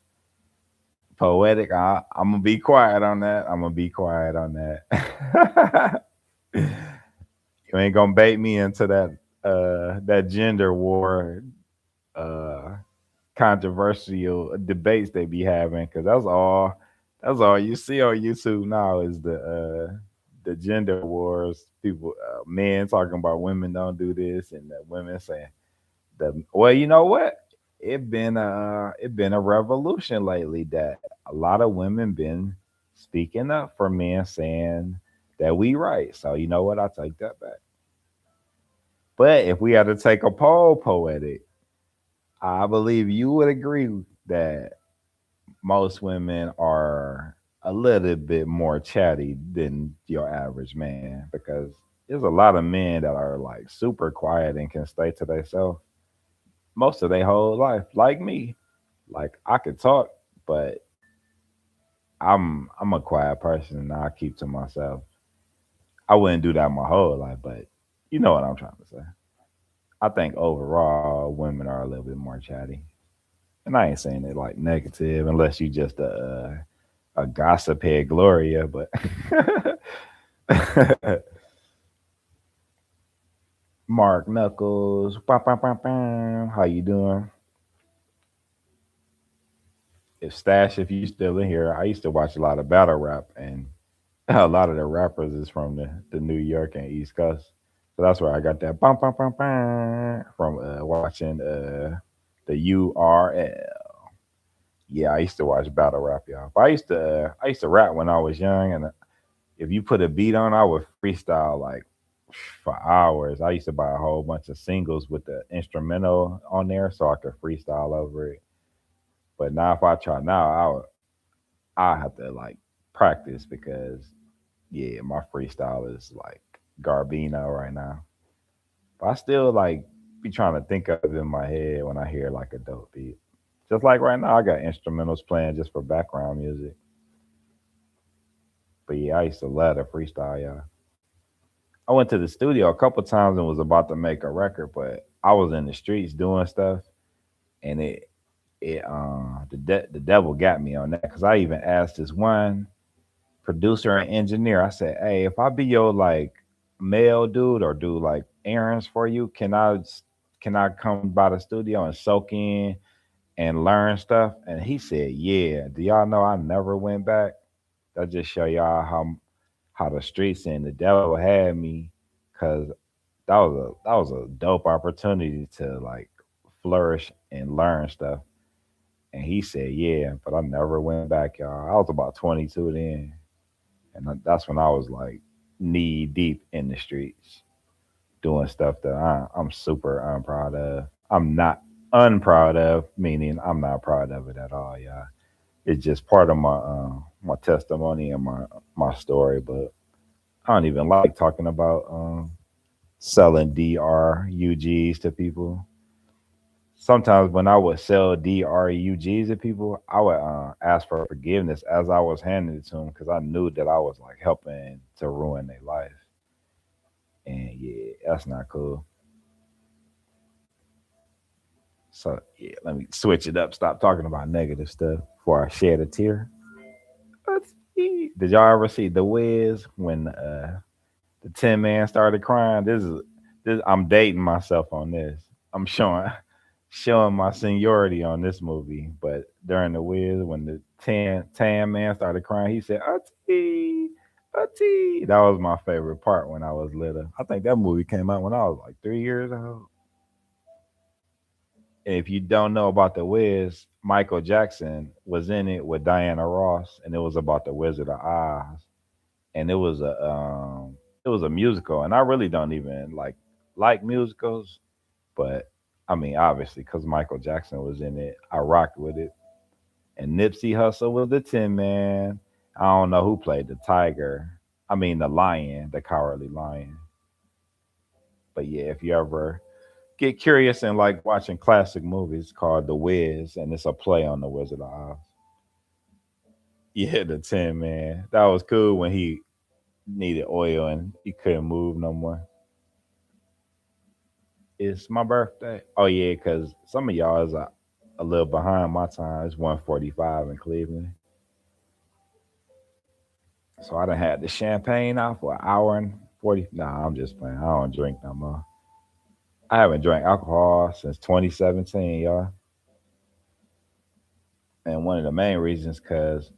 A: Poetic. I'm gonna be quiet on that. I'm gonna be quiet on that. You ain't gonna bait me into that gender war uh controversial debates they be having because that's all you see on YouTube now is the gender wars. People, men talking about women don't do this, and the women saying well, you know what? It been a revolution lately that a lot of women been speaking up for men saying that we right. So you know what? I take that back. But if we had to take a poll, poetic, I believe you would agree that most women are a little bit more chatty than your average man because there's a lot of men that are like super quiet and can stay to themselves most of their whole life, like me. Like I could talk, but I'm a quiet person and I keep to myself. I wouldn't do that my whole life, but you know what I'm trying to say. I think overall women are a little bit more chatty. And I ain't saying it like negative unless you just a gossip head Gloria, but Mark Knuckles, bah, bah, bah, bah. How you doing? If you still in here, I used to watch a lot of battle rap, and a lot of the rappers is from the New York and East Coast. So that's where I got that bum bum bum bum from watching the URL. Yeah, I used to watch battle rap, y'all. But I used to rap when I was young, and if you put a beat on, I would freestyle like for hours. I used to buy a whole bunch of singles with the instrumental on there so I could freestyle over it. But now if I try now, I have to like practice because yeah, my freestyle is like Garbino right now. But I still like be trying to think of it in my head when I hear like a dope beat. Just like right now, I got instrumentals playing just for background music. But yeah, I used to love the freestyle, yeah. I went to the studio a couple times and was about to make a record, but I was in the streets doing stuff, and the devil got me on that because I even asked this one producer and engineer. I said, "Hey, if I be your like mail dude or do like errands for you, can I come by the studio and soak in and learn stuff?" And he said, "Yeah." Do y'all know I never went back? That just show y'all how the streets and the devil had me, because that was a dope opportunity to like flourish and learn stuff. And he said, "Yeah," but I never went back, y'all. I was about 22 then, and that's when I was like knee deep in the streets doing stuff that I'm super unproud of. I'm not unproud of, meaning I'm not proud of it at all, y'all. It's just part of my testimony and my story, but I don't even like talking about selling DRUGs to people. Sometimes when I would sell DRUGs to people, I would ask for forgiveness as I was handing it to them because I knew that I was like helping to ruin their life. And yeah, that's not cool. So yeah, let me switch it up. Stop talking about negative stuff before I shed a tear. Did y'all ever see The Wiz when the Tin Man started crying? This. I'm dating myself on this. I'm showing my seniority on this movie. But during The Wiz, when the Tan Man started crying, he said, "Auntie, Auntie." That was my favorite part when I was little. I think that movie came out when I was like 3 years old. And if you don't know about The Wiz, Michael Jackson was in it with Diana Ross, and it was about the Wizard of Oz. And it was a musical, and I really don't even like musicals, but I mean obviously because Michael Jackson was in it, I rocked with it. And Nipsey Hussle was the Tin Man. I don't know who played the tiger. I mean the lion, the cowardly lion. But yeah, if you ever get curious and like watching classic movies called The Wiz, and it's a play on the Wizard of Oz. Yeah, the Tin Man. That was cool when he needed oil and he couldn't move no more. It's my birthday. Oh yeah, because some of y'all is a little behind my time. It's 1:45 in Cleveland, so I done had the champagne out for an hour and 40. Nah, I'm just playing. I don't drink no more. I haven't drank alcohol since 2017, y'all. And one of the main reasons, because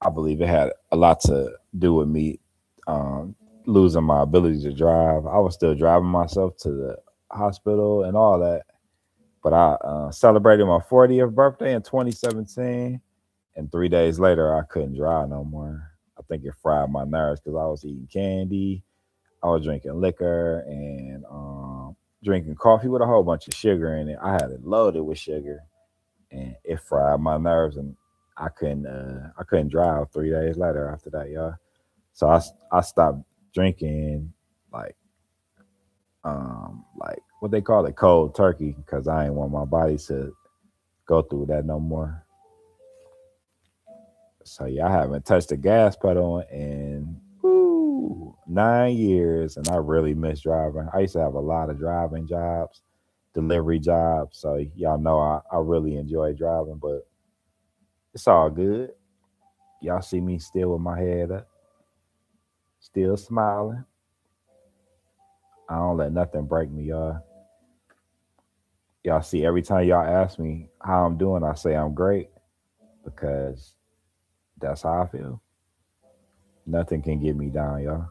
A: I believe it had a lot to do with me um, losing my ability to drive. I was still driving myself to the hospital and all that, but I celebrated my 40th birthday in 2017, and 3 days later, I couldn't drive no more. I think it fried my nerves because I was eating candy, I was drinking liquor, and drinking coffee with a whole bunch of sugar in it. I had it loaded with sugar, and it fried my nerves, and I couldn't drive 3 days later after that, y'all. So I stopped drinking like like what they call it, cold turkey, because I ain't want my body to go through that no more. So yeah, I haven't touched the gas pedal in 9 years, and I really miss driving. I used to have a lot of driving jobs, delivery jobs. So y'all know I really enjoy driving, but it's all good. Y'all see me still with my head up, still smiling. I don't let nothing break me, y'all. Y'all see, every time y'all ask me how I'm doing, I say I'm great because that's how I feel. Nothing can get me down, y'all.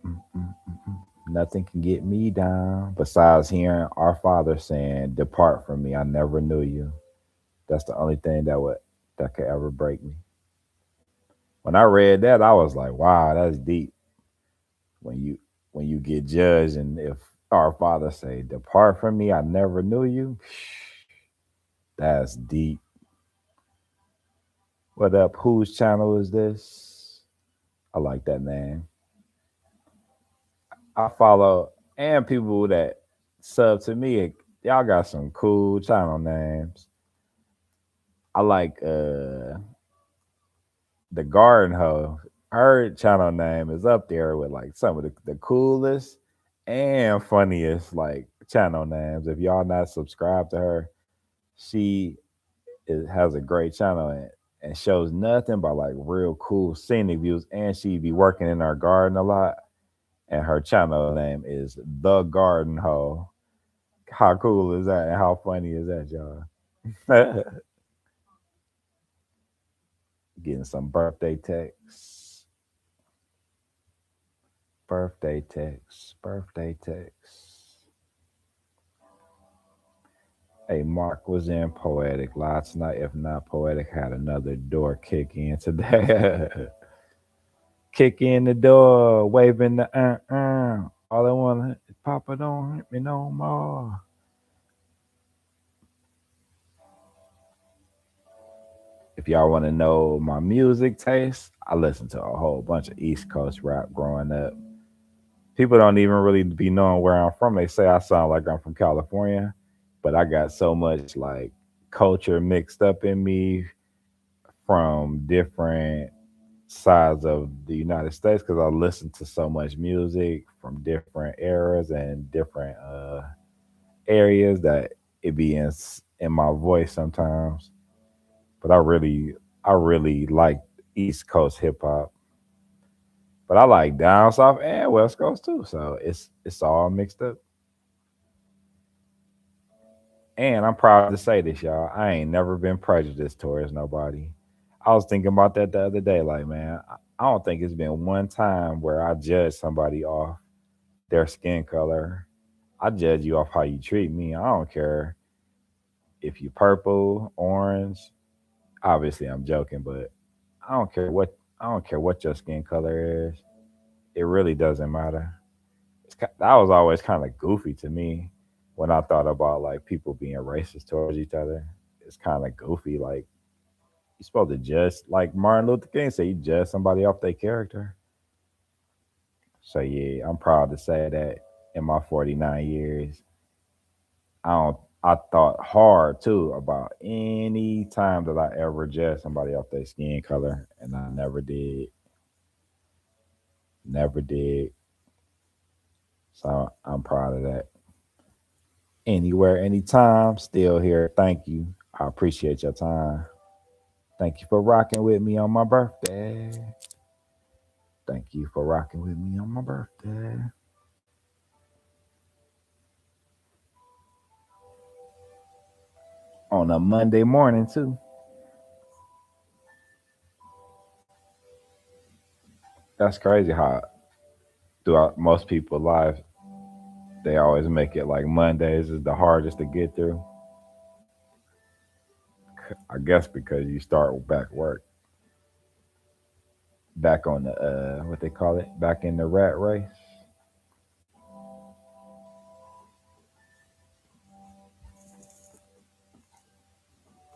A: Mm, mm, mm, mm. Nothing can get me down besides hearing our Father saying, "Depart from me, I never knew you." That's the only thing that could ever break me. When I read that, I was like, "Wow, that's deep." When you get judged, and if our Father say, "Depart from me, I never knew you," that's deep. What up? Whose channel is this? I like that name. I follow and people that sub to me. Y'all got some cool channel names. I like the Garden Hoe. Her channel name is up there with like some of the coolest and funniest like channel names. If y'all not subscribed to her, she has a great channel and shows nothing but like real cool scenic views. And she be working in her garden a lot. And her channel name is The Garden Hoe. How cool is that? And how funny is that, y'all? Getting some birthday texts. Birthday texts. Birthday texts. Hey, Mark was in Poetic last night. If not, Poetic had another door kick in today. Kick in the door, waving the All I want is Papa don't hit me no more. If y'all want to know my music taste, I listened to a whole bunch of East Coast rap growing up. People don't even really be knowing where I'm from. They say I sound like I'm from California, but I got so much like culture mixed up in me from different sides of the United States because I listen to so much music from different eras and different areas that it be in my voice sometimes. But I really like East Coast hip hop. But I like down south and West Coast too. So it's all mixed up. And I'm proud to say this, y'all. I ain't never been prejudiced towards nobody. I was thinking about that the other day. Like, man, I don't think it's been one time where I judge somebody off their skin color. I judge you off how you treat me. I don't care if you purple, orange. Obviously, I'm joking, but I don't care what your skin color is. It really doesn't matter. That was always kind of goofy to me when I thought about like people being racist towards each other. It's kind of goofy. Like you're supposed to judge, like Martin Luther King said, you judge somebody off their character. So yeah, I'm proud to say that in my 49 years, I don't. I thought hard too about any time that I ever judged somebody off their skin color, and I never did. Never did. So I'm proud of that. Anywhere, anytime, still here. Thank you. I appreciate your time. Thank you for rocking with me on my birthday. Thank you for rocking with me on my birthday. On a Monday morning, too. That's crazy how throughout most people's lives, they always make it like Mondays is the hardest to get through. I guess because you start back work, back on the, what they call it, back in the rat race.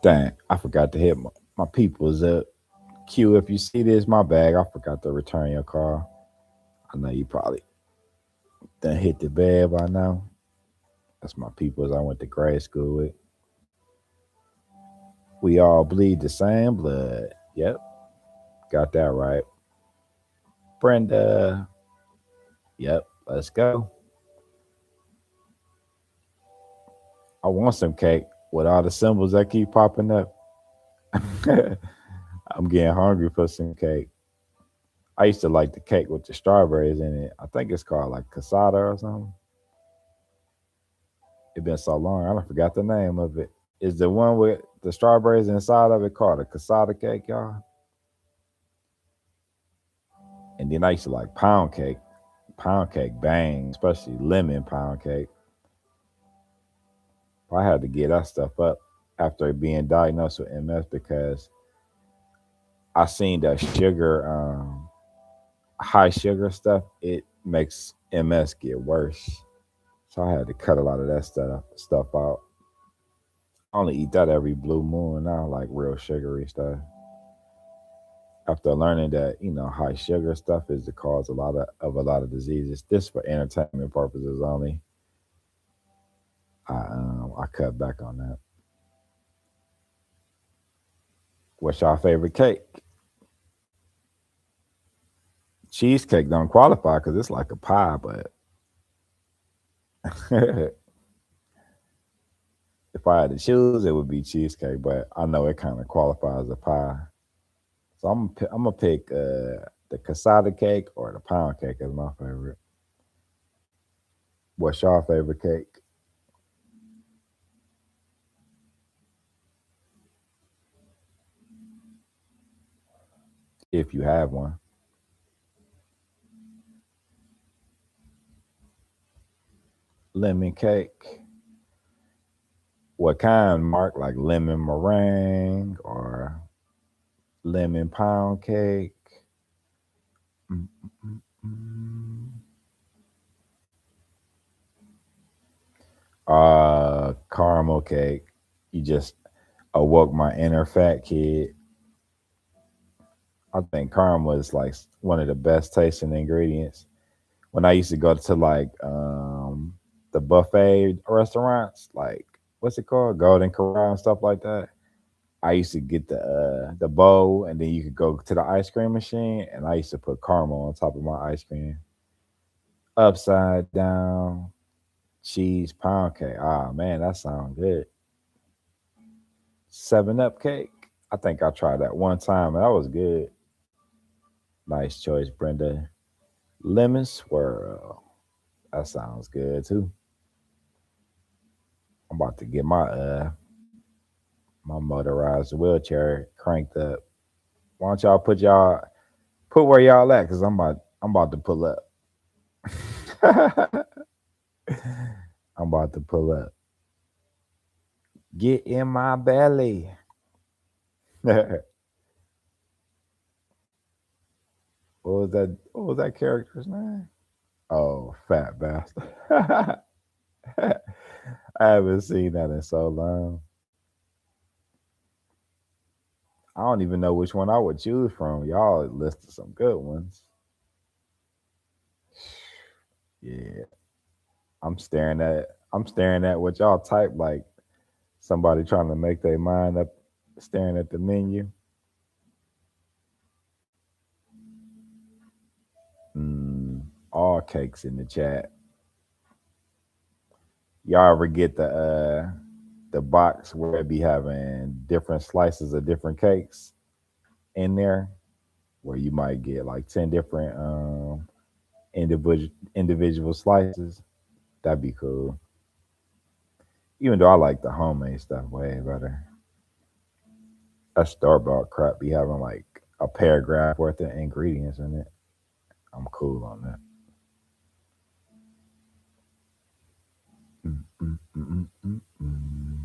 A: Dang, I forgot to hit my people's up. Q, if you see this, my bag, I forgot to return your call. I know you probably done hit the bed by now. That's my peoples I went to grade school with. We all bleed the same blood. Yep, got that right. Brenda. Yep, let's go. I want some cake with all the symbols that keep popping up. I'm getting hungry for some cake. I used to like the cake with the strawberries in it. I think it's called like casada or something. It's been so long, I don't forgot the name of it. Is the one with the strawberries inside of it called a casada cake, y'all? And then I used to like pound cake. Pound cake bang, especially lemon pound cake. I had to get that stuff up after being diagnosed with MS because I seen that sugar, high sugar stuff, it makes MS get worse. So I had to cut a lot of that stuff out. I only eat that every blue moon now, like real sugary stuff. After learning that, high sugar stuff is the cause of a lot of diseases. This for entertainment purposes only. I cut back on that. What's your favorite cake? Cheesecake don't qualify because it's like a pie, but if I had to choose, it would be cheesecake. But I know it kind of qualifies as a pie, so I'm gonna pick the casada cake or the pound cake as my favorite. What's your favorite cake? If you have one, lemon cake. What kind, Mark? Like lemon meringue or lemon pound cake? Mm, mm, mm. Caramel cake. You just awoke my inner fat kid. I think caramel is like one of the best tasting ingredients. When I used to go to like the buffet restaurants, like what's it called, Golden Corral and stuff like that. I used to get the bowl, and then you could go to the ice cream machine, and I used to put caramel on top of my ice cream, upside down cheese pound cake. Ah man, that sounds good. 7 Up cake. I think I tried that one time, and that was good. Nice choice, Brenda. Lemon swirl. That sounds good too. I'm about to get my motorized wheelchair cranked up. Why don't y'all put where y'all at? Cause I'm about to pull up. I'm about to pull up. Get in my belly. What was that character's name? Oh, fat bastard. I haven't seen that in so long. I don't even know which one I would choose from. Y'all listed some good ones. Yeah. I'm staring at what y'all type like somebody trying to make their mind up staring at the menu. Mm, all cakes in the chat. Y'all ever get the box where it be having different slices of different cakes in there? Where you might get like 10 different individual slices. That'd be cool. Even though I like the homemade stuff way better. That store bought crap be having like a paragraph worth of ingredients in it. I'm cool on that. Mm, mm, mm, mm, mm, mm.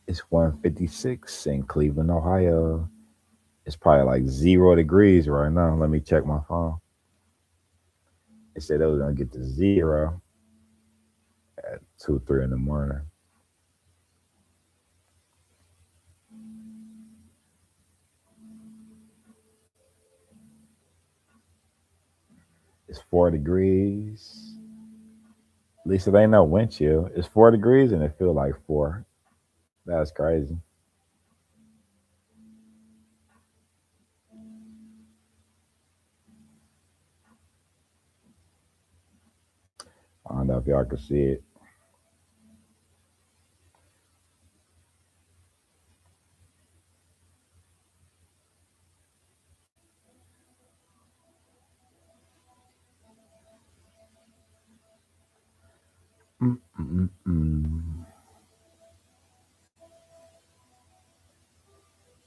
A: It's 1:56 in Cleveland, Ohio. It's probably like 0 degrees right now. Let me check my phone. It said it was gonna get to zero at 2, 3 in the morning. It's 4 degrees. At least it ain't no wind chill. It's 4 degrees and it feel like four. That's crazy. I don't know if y'all can see it. Mm, mm, mm, mm.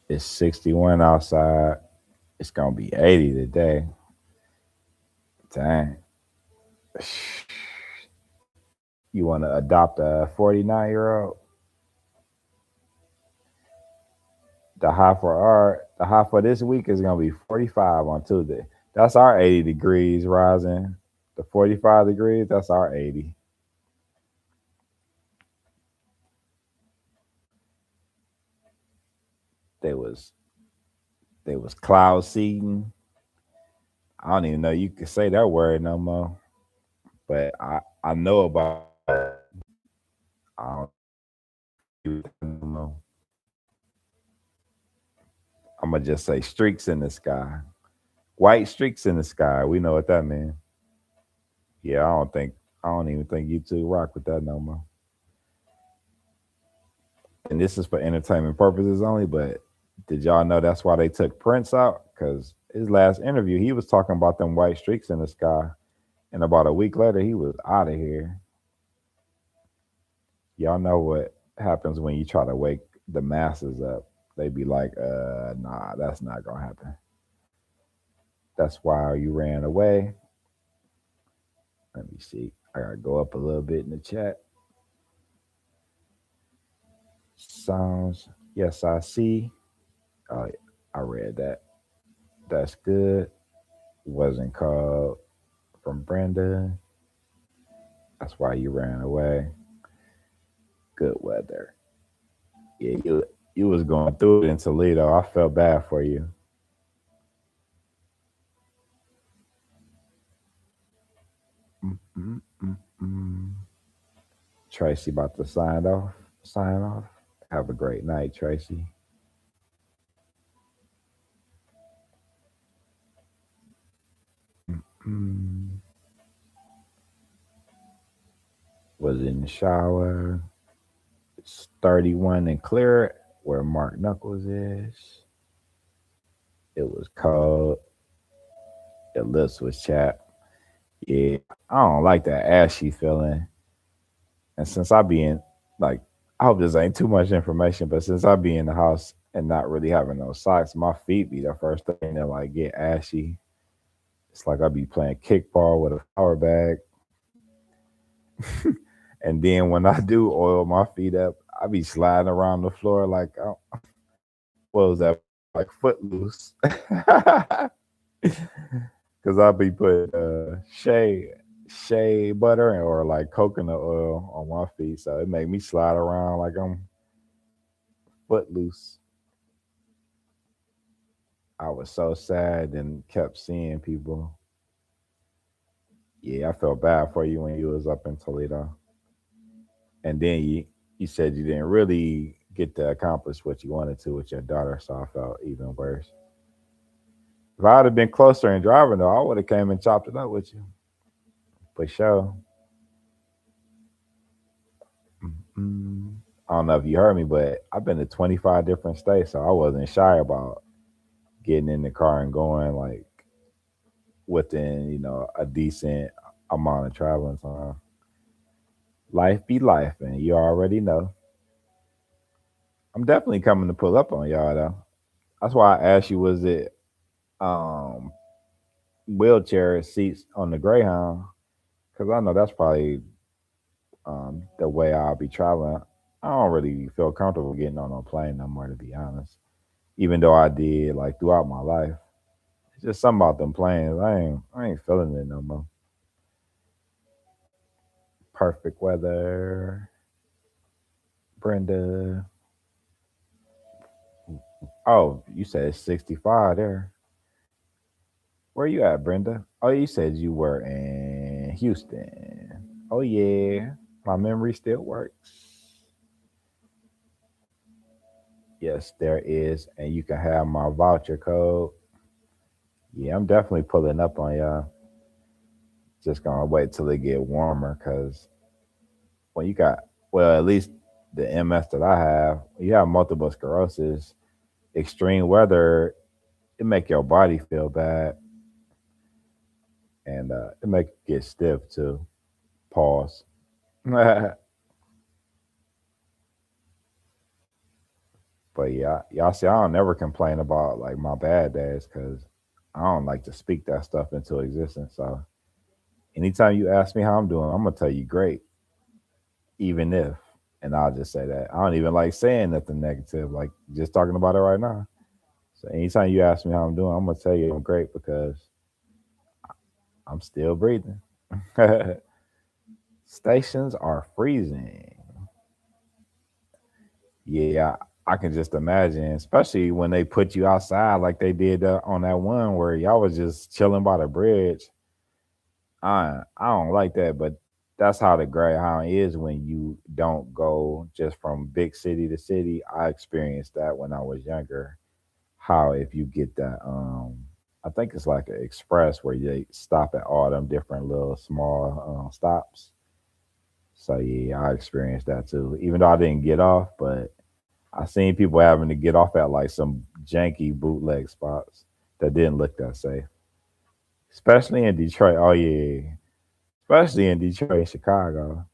A: It's 61 outside. It's gonna be 80 today. Dang. You want to adopt a 49-year-old? The high for this week is gonna be 45 on Tuesday. That's our 80 degrees rising. The 45 degrees, that's our 80. They was they was cloud seeding. I don't even know you could say that word no more. But I know about it. I don't use it no more. I'm gonna just say streaks in the sky. White streaks in the sky. We know what that means. Yeah, I don't even think you two rock with that no more. And this is for entertainment purposes only. But did y'all know that's why they took Prince out? Because his last interview, he was talking about them white streaks in the sky, and about a week later, he was out of here. Y'all know what happens when you try to wake the masses up. They be like, nah, that's not gonna happen. That's why you ran away. Let me see. I gotta go up a little bit in the chat. Sounds, yes, I see. Oh, I read that. That's good. Wasn't called from Brenda. That's why you ran away. Good weather. Yeah, you was going through it in Toledo. I felt bad for you. Mm, mm, mm, mm. Tracy about to sign off. Sign off. Have a great night, Tracy. Mm. Was in the shower. It's 31 and clear where Mark Knuckles is. It was cold. The lips was chapped. Yeah, I don't like that ashy feeling. And since I be in, like, I hope this ain't too much information, but since I be in the house and not really having no socks, my feet be the first thing that like get ashy. It's like I be playing kickball with a power bag. And then when I do oil my feet up, I be sliding around the floor like, what was that? Like footloose. Because I be putting shea butter or like coconut oil on my feet, so it make me slide around like I'm footloose. I was so sad and kept seeing people. Yeah, I felt bad for you when you was up in Toledo, and then you said you didn't really get to accomplish what you wanted to with your daughter, so I felt even worse. If I would have been closer and driving though, I would have came and chopped it up with you for sure. Mm. I don't know if you heard me, but I've been to 25 different states, so I wasn't shy about getting in the car and going like within, a decent amount of traveling time. Life be life, and you already know. I'm definitely coming to pull up on y'all though. That's why I asked you, was it um wheelchair seats on the Greyhound? Because I know that's probably the way I'll be traveling. I don't really feel comfortable getting on a plane no more, to be honest. Even though I did like throughout my life. It's just something about them planes. I ain't feeling it no more. Perfect weather. Brenda. Oh, you said it's 65 there. Where you at, Brenda? Oh, you said you were in Houston. Oh yeah. My memory still works. Yes, there is. And you can have my voucher code. Yeah, I'm definitely pulling up on y'all. Just gonna wait till it get warmer because when you got, well, at least the MS that I have, you have multiple sclerosis, extreme weather, it make your body feel bad, and it make you get stiff too. Pause. But yeah, y'all see, I don't never complain about like my bad days because I don't like to speak that stuff into existence. So Anytime you ask me how I'm doing, I'm gonna tell you great, even if, and I'll just say that. I don't even like saying nothing negative, like just talking about it right now. So anytime you ask me how I'm doing, I'm gonna tell you I'm great because I'm still breathing. Stations are freezing. Yeah, I can just imagine, especially when they put you outside like they did on that one where y'all was just chilling by the bridge. I don't like that, but that's how the Greyhound is when you don't go just from big city to city. I experienced that when I was younger. How if you get that, I think it's like an express where they stop at all them different little small stops. So yeah, I experienced that too. Even though I didn't get off, but I seen people having to get off at like some janky bootleg spots that didn't look that safe, especially in Detroit. Oh yeah, especially in Detroit and Chicago.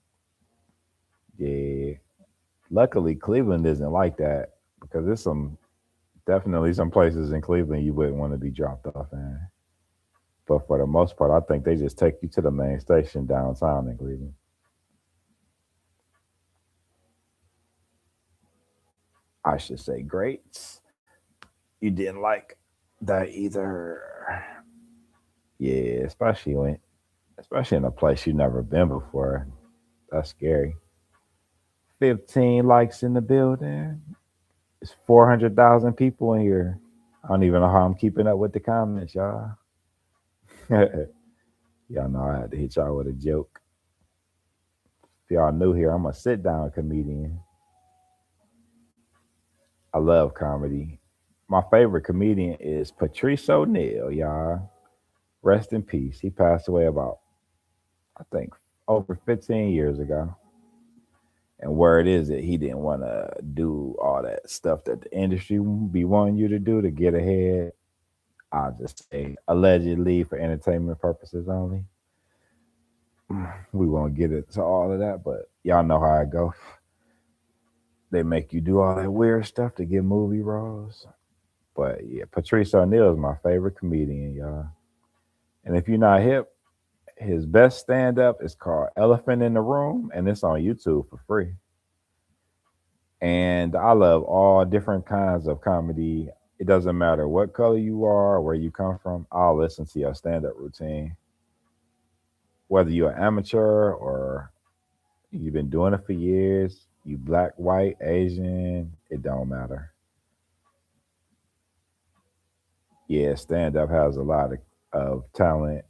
A: Yeah. Luckily, Cleveland isn't like that because there's some definitely some places in Cleveland you wouldn't want to be dropped off in. But for the most part, I think they just take you to the main station downtown in Cleveland. I should say great. You didn't like that either. Yeah, especially in a place you've never been before. That's scary. 15 likes in the building. It's 400,000 people in here. I don't even know how I'm keeping up with the comments, y'all. Y'all know I had to hit y'all with a joke. If y'all new here, I'm a sit down comedian. I love comedy. My favorite comedian is Patrice O'Neal, y'all. Rest in peace. He passed away about, I think, over 15 years ago. And word is that he didn't want to do all that stuff that the industry be wanting you to do to get ahead. I'll just say allegedly for entertainment purposes only. We won't get into all of that, but y'all know how it go. They make you do all that weird stuff to get movie roles. But yeah, Patrice O'Neal is my favorite comedian, y'all. And if you're not hip, his best stand up is called Elephant in the Room, and it's on YouTube for free. And I love all different kinds of comedy. It doesn't matter what color you are, or where you come from. I'll listen to your stand up routine, whether you're an amateur or you've been doing it for years. You black, white, Asian, it don't matter. Yeah, stand up has a lot of talent.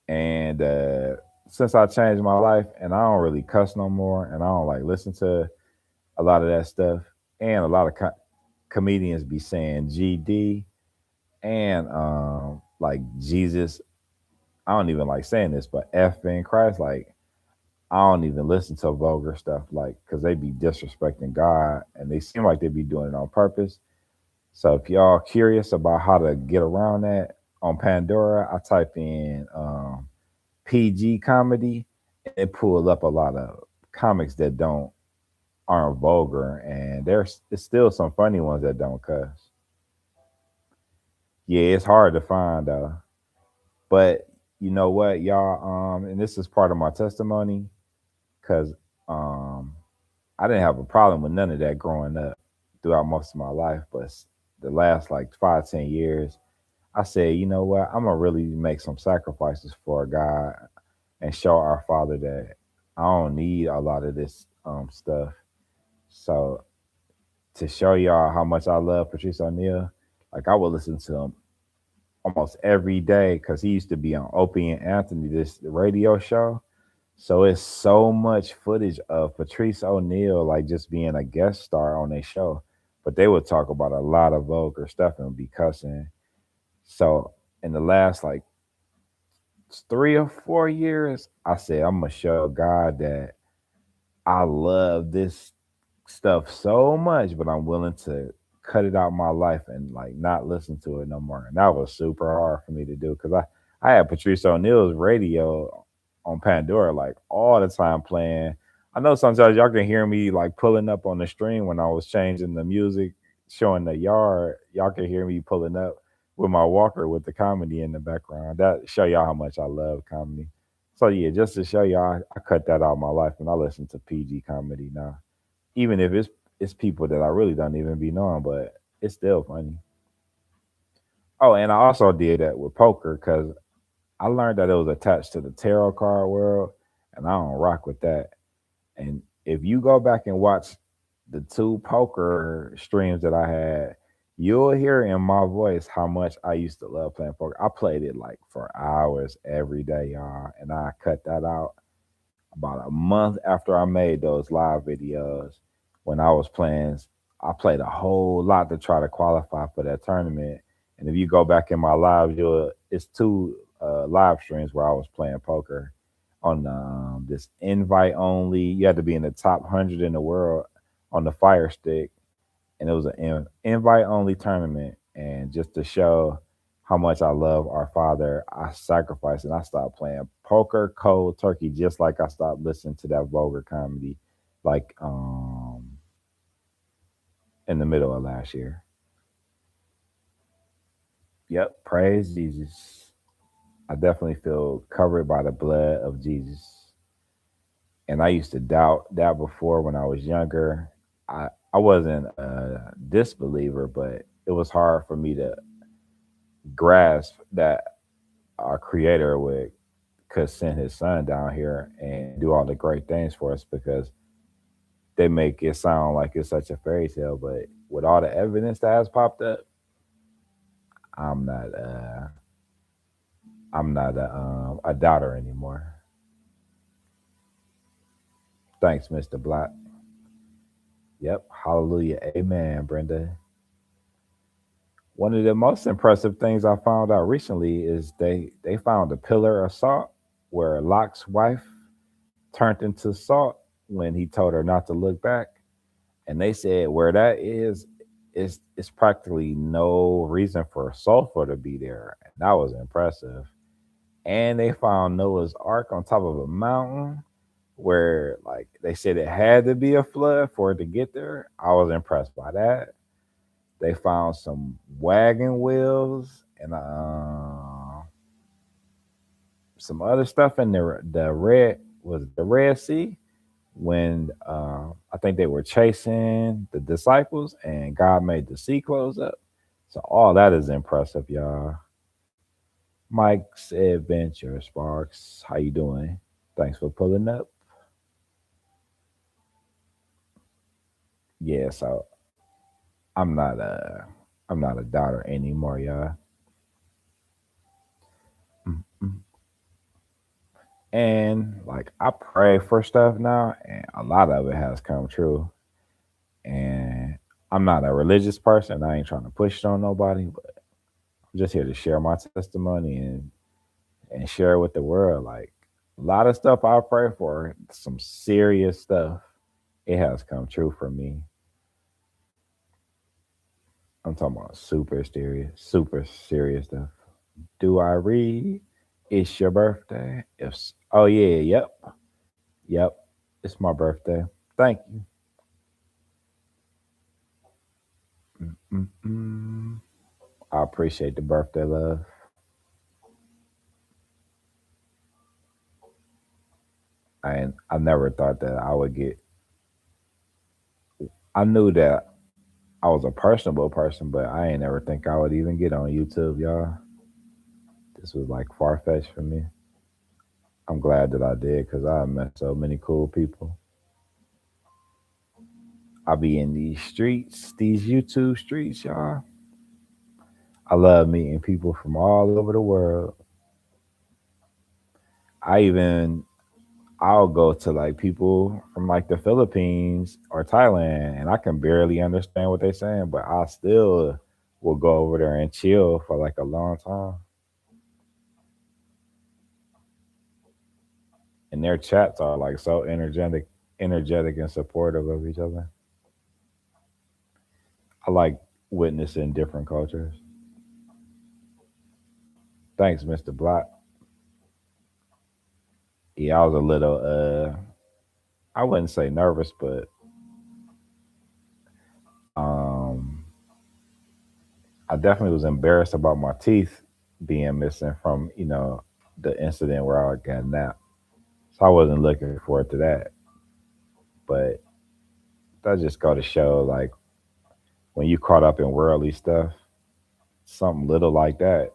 A: And since I changed my life and I don't really cuss no more and I don't like listen to a lot of that stuff, and a lot of comedians be saying GD and like Jesus. I don't even like saying this, but F in Christ, like I don't even listen to vulgar stuff, like because they be disrespecting God and they seem like they be doing it on purpose. So if y'all curious about how to get around that on Pandora, I type in PG comedy and it pulls up a lot of comics that don't aren't vulgar, and there's it's still some funny ones that don't cuss. Yeah, it's hard to find but you know what, y'all, and this is part of my testimony because um I didn't have a problem with none of that growing up throughout most of my life, but the last like 5, 10 years, I said, you know what, I'm gonna really make some sacrifices for God and show our Father that I don't need a lot of this stuff. So to show y'all how much I love Patrice O'Neal, like I would listen to him almost every day because he used to be on Opie and Anthony, this radio show. So it's so much footage of Patrice O'Neal like just being a guest star on their show. But they would talk about a lot of vulgar stuff and be cussing. So in the last like 3 or 4 years, I said I'm gonna show God that I love this stuff so much, but I'm willing to cut it out my life and like not listen to it no more. And that was super hard for me to do because I had Patrice O'Neal's radio on Pandora like all the time playing. I know sometimes y'all can hear me like pulling up on the stream when I was changing the music, showing the yard. Y'all can hear me pulling up with my walker with the comedy in the background. That show y'all how much I love comedy. So yeah, just to show y'all, I cut that out of my life and I listen to PG comedy now. Even if it's people that I really don't even be knowing, but it's still funny. Oh, and I also did that with poker because I learned that it was attached to the tarot card world, and I don't rock with that. And if you go back and watch the two poker streams that I had, you'll hear in my voice how much I used to love playing poker. I played it like for hours every day, y'all, and I cut that out about a month after I made those live videos. When I was playing, I played a whole lot to try to qualify for that tournament. And if you go back in my lives, you'll it's two live streams where I was playing poker on this invite only. You had to be in the top 100 in the world on the Fire Stick, and it was an invite only tournament. And just to show how much I love our Father, I sacrificed and I stopped playing poker cold turkey, just like I stopped listening to that vulgar comedy, like in the middle of last year. Yep, praise Jesus. I definitely feel covered by the blood of Jesus. And I used to doubt that before when I was younger. I wasn't a disbeliever, but it was hard for me to grasp that our Creator would could send His Son down here and do all the great things for us because they make it sound like it's such a fairy tale. But with all the evidence that has popped up, I'm not I'm not a doubter anymore. Thanks, Mr. Black. Yep, hallelujah, amen, Brenda. One of the most impressive things I found out recently is they found a pillar of salt where Locke's wife turned into salt when he told her not to look back. And they said where that is it's practically no reason for sulfur to be there. And that was impressive. And they found Noah's Ark on top of a mountain where like they said it had to be a flood for it to get there. I was impressed by that. They found some wagon wheels and some other stuff in the red was the Red Sea when I think they were chasing the disciples and God made the sea close up. So all that is impressive, y'all. Mike's Adventure Sparks, how you doing? Thanks for pulling up. Yeah, so I'm not a I'm not a doubter anymore, y'all. Mm-mm. And like I pray for stuff now, and a lot of it has come true. And I'm not a religious person. I ain't trying to push it on nobody, but I'm just here to share my testimony and share it with the world. Like a lot of stuff I pray for, some serious stuff, it has come true for me. I'm talking about super serious stuff. Do I read? It's your birthday. Oh yeah, yep. It's my birthday. Thank you. Mm-mm-mm. I appreciate the birthday love. I never thought that I would get. I knew that I was a personable person, but I ain't never think I would even get on YouTube, y'all. This was like far fetched for me. I'm glad that I did because I met so many cool people. I be in these streets, these YouTube streets, y'all. I love meeting people from all over the world. I even I'll go to like people from like the Philippines or Thailand, and I can barely understand what they're saying, but I still will go over there and chill for like a long time. And their chats are like so energetic and supportive of each other. I like witnessing different cultures. Thanks, Mr. Black. Yeah, I was a little I wouldn't say nervous, but um I definitely was embarrassed about my teeth being missing from, the incident where I got napped. So I wasn't looking forward to that. But that just go to show like when you caught up in worldly stuff, something little like that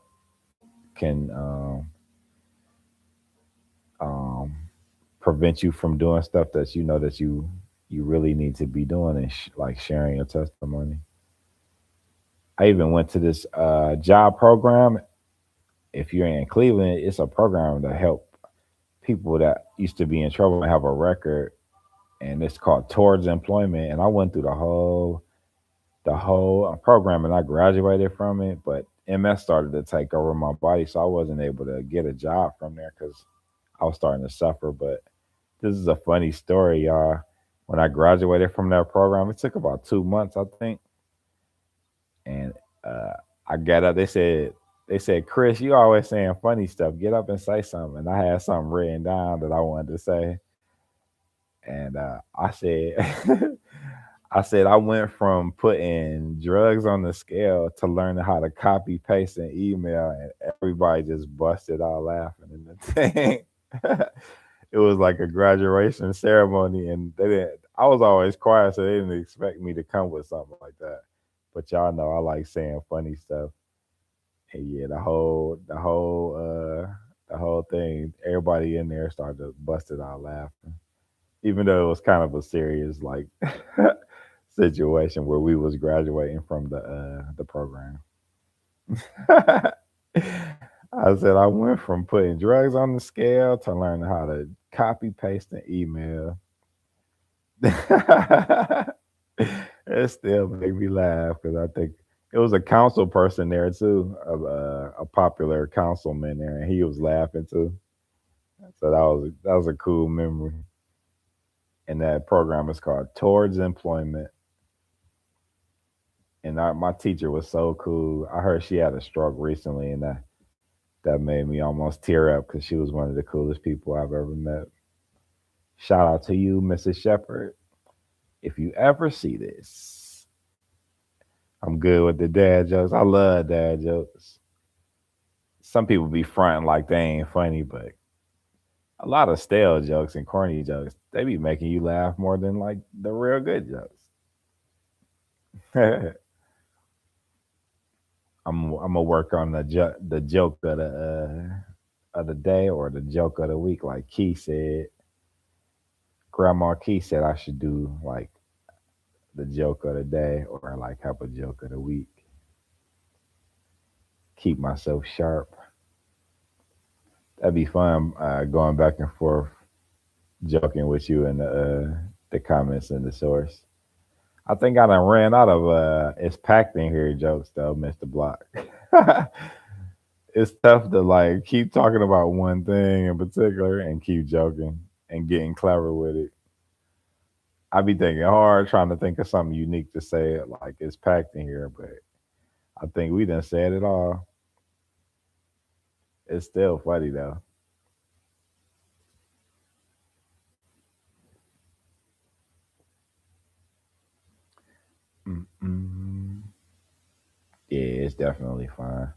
A: can um, prevent you from doing stuff that you know that you really need to be doing and like sharing your testimony. I even went to this job program. If you're in Cleveland, it's a program to help people that used to be in trouble and have a record, and it's called Towards Employment. And I went through the whole program, and I graduated from it. But MS started to take over my body, so I wasn't able to get a job from there because I was starting to suffer. But this is a funny story, y'all. When I graduated from that program, it took about 2 months, I think, and uh, I got up. They said, Chris, you always saying funny stuff. Get up and say something. And I had something written down that I wanted to say, and I said, I said I went from putting drugs on the scale to learning how to copy, paste, and email, and everybody just busted out laughing. And the thing, it was like a graduation ceremony, and they didn't. I was always quiet, so they didn't expect me to come with something like that. But y'all know I like saying funny stuff, and yeah, the whole thing, everybody in there started to bust it out laughing, even though it was kind of a serious like situation where we was graduating from the program. I said I went from putting drugs on the scale to learning how to copy, paste, and email. It still make me laugh because I think it was a council person there too, a popular councilman there, and he was laughing too. So that was a cool memory. And that program is called Towards Employment. And my teacher was so cool. I heard she had a stroke recently, and that made me almost tear up because she was one of the coolest people I've ever met. Shout out to you, Mrs. Shepherd. If you ever see this, I'm good with the dad jokes. I love dad jokes. Some people be fronting like they ain't funny, but a lot of stale jokes and corny jokes, they be making you laugh more than like the real good jokes. I'm gonna work on the joke of the day or the joke of the week. Like Key said, Grandma Key said I should do like the joke of the day or like have a joke of the week. Keep myself sharp. That'd be fun. Going back and forth, joking with you in the comments and the source. I think I done ran out of it's packed in here jokes though, Mr. Block. It's tough to like keep talking about one thing in particular and keep joking and getting clever with it. I be thinking hard trying to think of something unique to say. Like it's packed in here, but I think we done said it all. It's still funny though. Mm-mm. Yeah, it's definitely fun.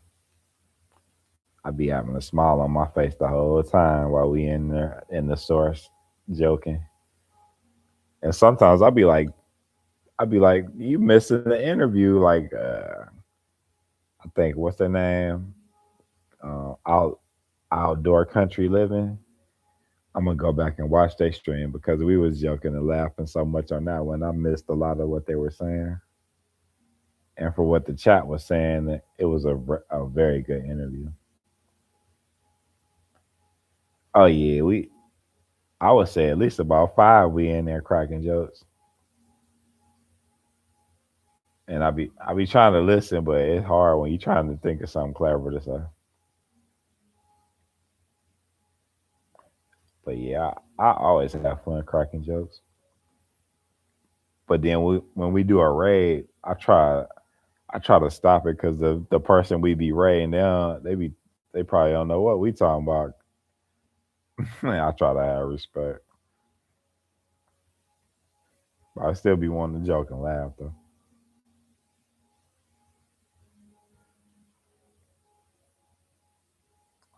A: I be having a smile on my face the whole time while we in there in the source joking. And sometimes I'll be like, you missing the interview. Like, I think what's their name? Out Outdoor Country Living. I'm gonna go back and watch their stream because we was joking and laughing so much on that one. I missed a lot of what they were saying, and for what the chat was saying, it was a very good interview. Oh yeah, I would say at least about five we in there cracking jokes, and I be trying to listen, but it's hard when you trying to think of something clever to say. But yeah, I always have fun cracking jokes. But then when we do a raid, I try to stop it because the person we be raiding down, they probably don't know what we talking about. I try to have respect, but I still be wanting to joke and laugh though.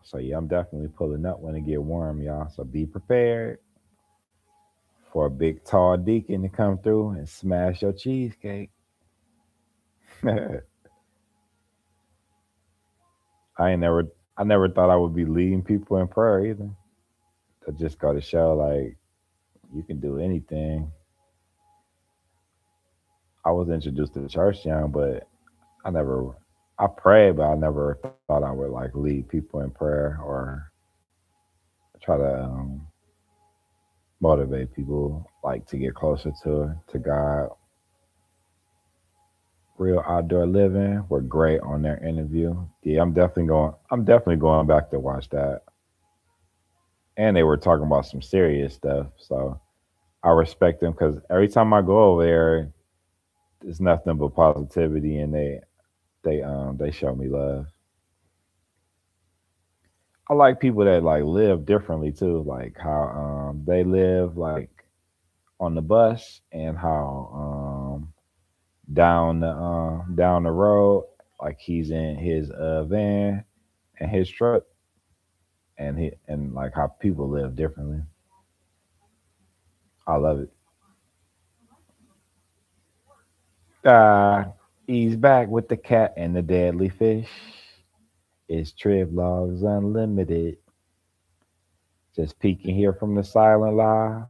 A: So yeah, I'm definitely pulling up when it get warm, y'all. So be prepared for a big tall deacon to come through and smash your cheesecake. I never thought I would be leading people in prayer either. That just go to show like you can do anything. I was introduced to church young, but I never I prayed, but I never thought I would like lead people in prayer or try to motivate people like to get closer to God. Real outdoor living were great on their interview. Yeah, I'm definitely going back to watch that. And they were talking about some serious stuff, so I respect them because every time I go over there, it's nothing but positivity, and they show me love. I like people that like live differently too, like how they live like on the bus and how down the road, like he's in his van and his truck, and like how people live differently. I love it. He's back with the cat and the deadly fish. It's Trib Logs Unlimited. Just peeking here from the silent live.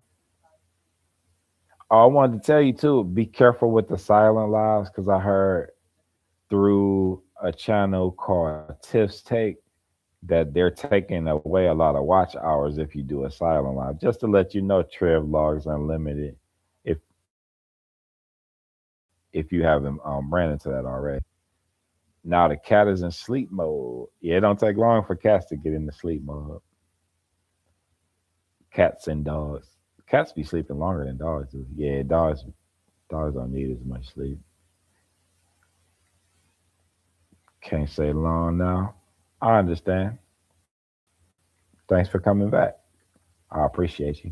A: Oh, I wanted to tell you too, be careful with the silent lives because I heard through a channel called Tiff's Take that they're taking away a lot of watch hours if you do a silent live. Just to let you know, Trev Logs Unlimited, if if you haven't ran into that already. Now the cat is in sleep mode. Yeah, it don't take long for cats to get into sleep mode. Cats and dogs. Cats be sleeping longer than dogs do. Yeah, dogs don't need as much sleep. Can't say long now. I understand. Thanks for coming back. I appreciate you.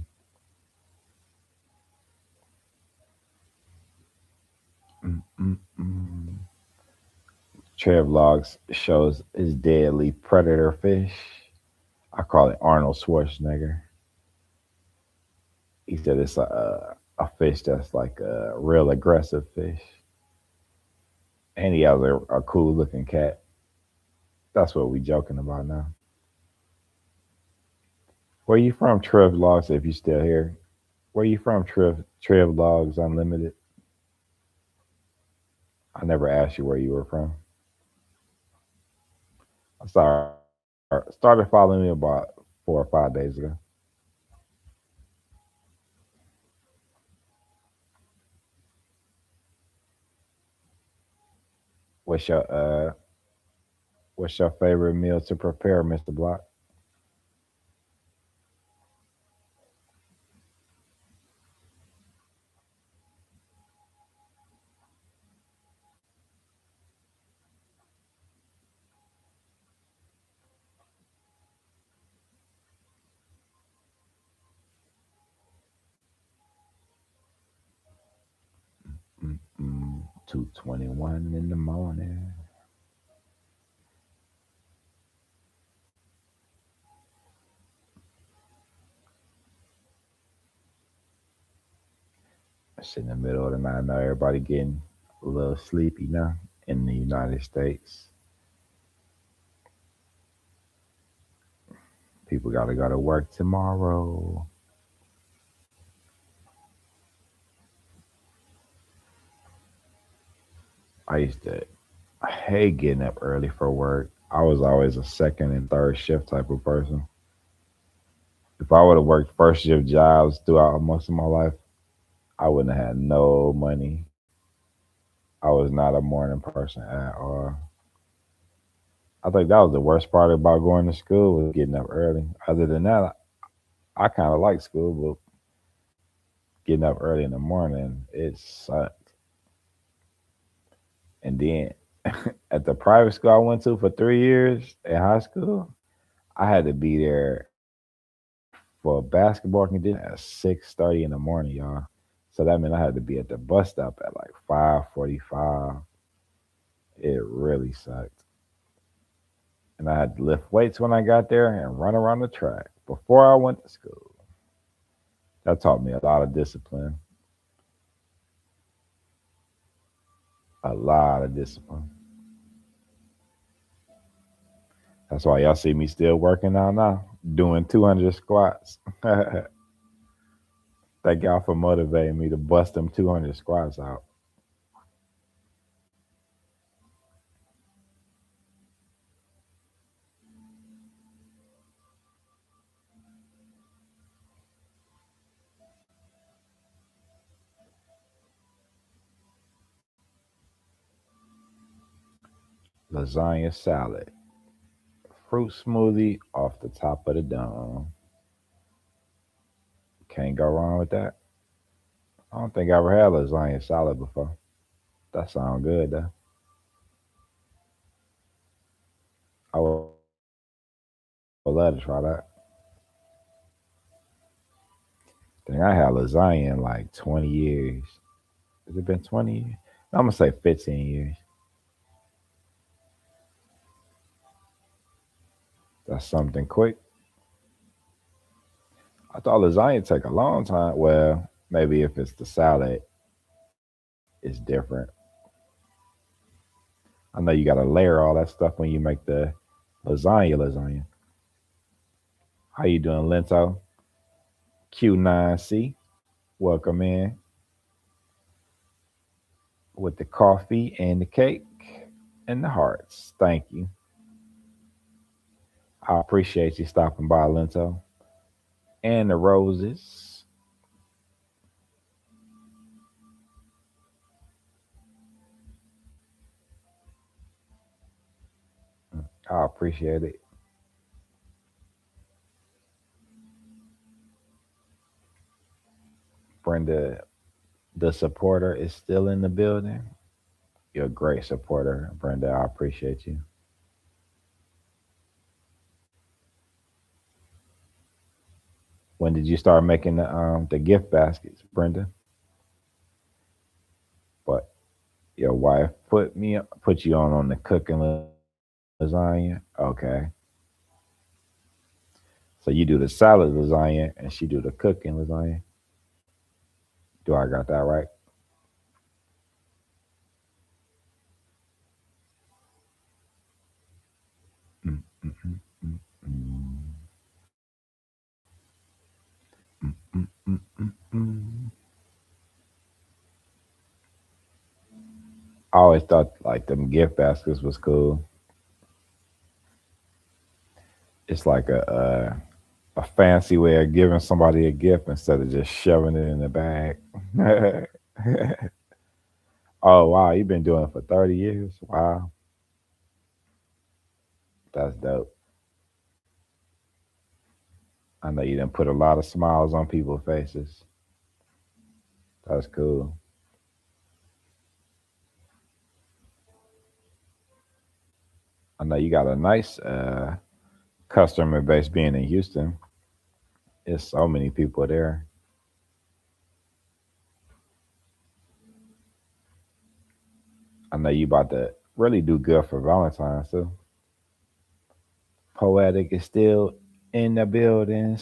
A: Mm-mm-mm. Trev Logs shows his deadly predator fish. I call it Arnold Schwarzenegger. He said it's a fish that's like a real aggressive fish, and he has a cool looking cat. That's what we joking about now. Where you from, Trev Logs? If you still here, where you from, Trev Logs Unlimited? I never asked you where you were from. I started following you about 4 or 5 days ago. What's your what's your favorite meal to prepare, Mr. Block? 2:21 in the morning. It's in the middle of the night. I know everybody getting a little sleepy now in the United States. People got to go to work tomorrow. I used to hate getting up early for work. I was always a second and third shift type of person. If I would have worked first shift jobs throughout most of my life, I wouldn't have had no money. I was not a morning person at all. I think that was the worst part about going to school was getting up early. Other than that, I kind of like school, but getting up early in the morning, it sucked. And then at the private school I went to for 3 years in high school, I had to be there for basketball conditioning at 6:30 in the morning, y'all. So that meant I had to be at the bus stop at like 5:45. It really sucked. and I had to lift weights when I got there and run around the track before I went to school. That taught me a lot of discipline, a lot of discipline. That's why y'all see me still working out now, doing 200 squats. Thank y'all for motivating me to bust them 200 squats out. Lasagna salad, fruit smoothie off the top of the dome. Can't go wrong with that. I don't think I ever had lasagna salad before. That sounds good though. I would love to try that. Think I had lasagna in like 20 years. Has it been 20 years? I'm gonna say 15 years. That's something quick. I thought lasagna take a long time. Well, maybe if it's the salad, it's different. I know you gotta layer all that stuff when you make the lasagna. How you doing, Lento? Q9C, welcome in with the coffee and the cake and the hearts. Thank you. I appreciate you stopping by, Lento. And the roses. I appreciate it. Brenda, the supporter, is still in the building. You're a great supporter, Brenda. I appreciate you. When did you start making the gift baskets, Brenda? But your wife put you on the cooking lasagna. Okay, so you do the salad lasagna and she do the cooking lasagna. Do I got that right? Mm, mm, mm, mm, mm, mm, mm, mm, mm. I always thought like them gift baskets was cool. It's like a fancy way of giving somebody a gift instead of just shoving it in the bag. Oh wow, you've been doing it for 30 years. Wow, that's dope. I know you done put a lot of smiles on people's faces. That's cool. I know you got a nice customer base being in Houston. There's so many people there. I know you about to really do good for Valentine's too. Poetic is still in the building.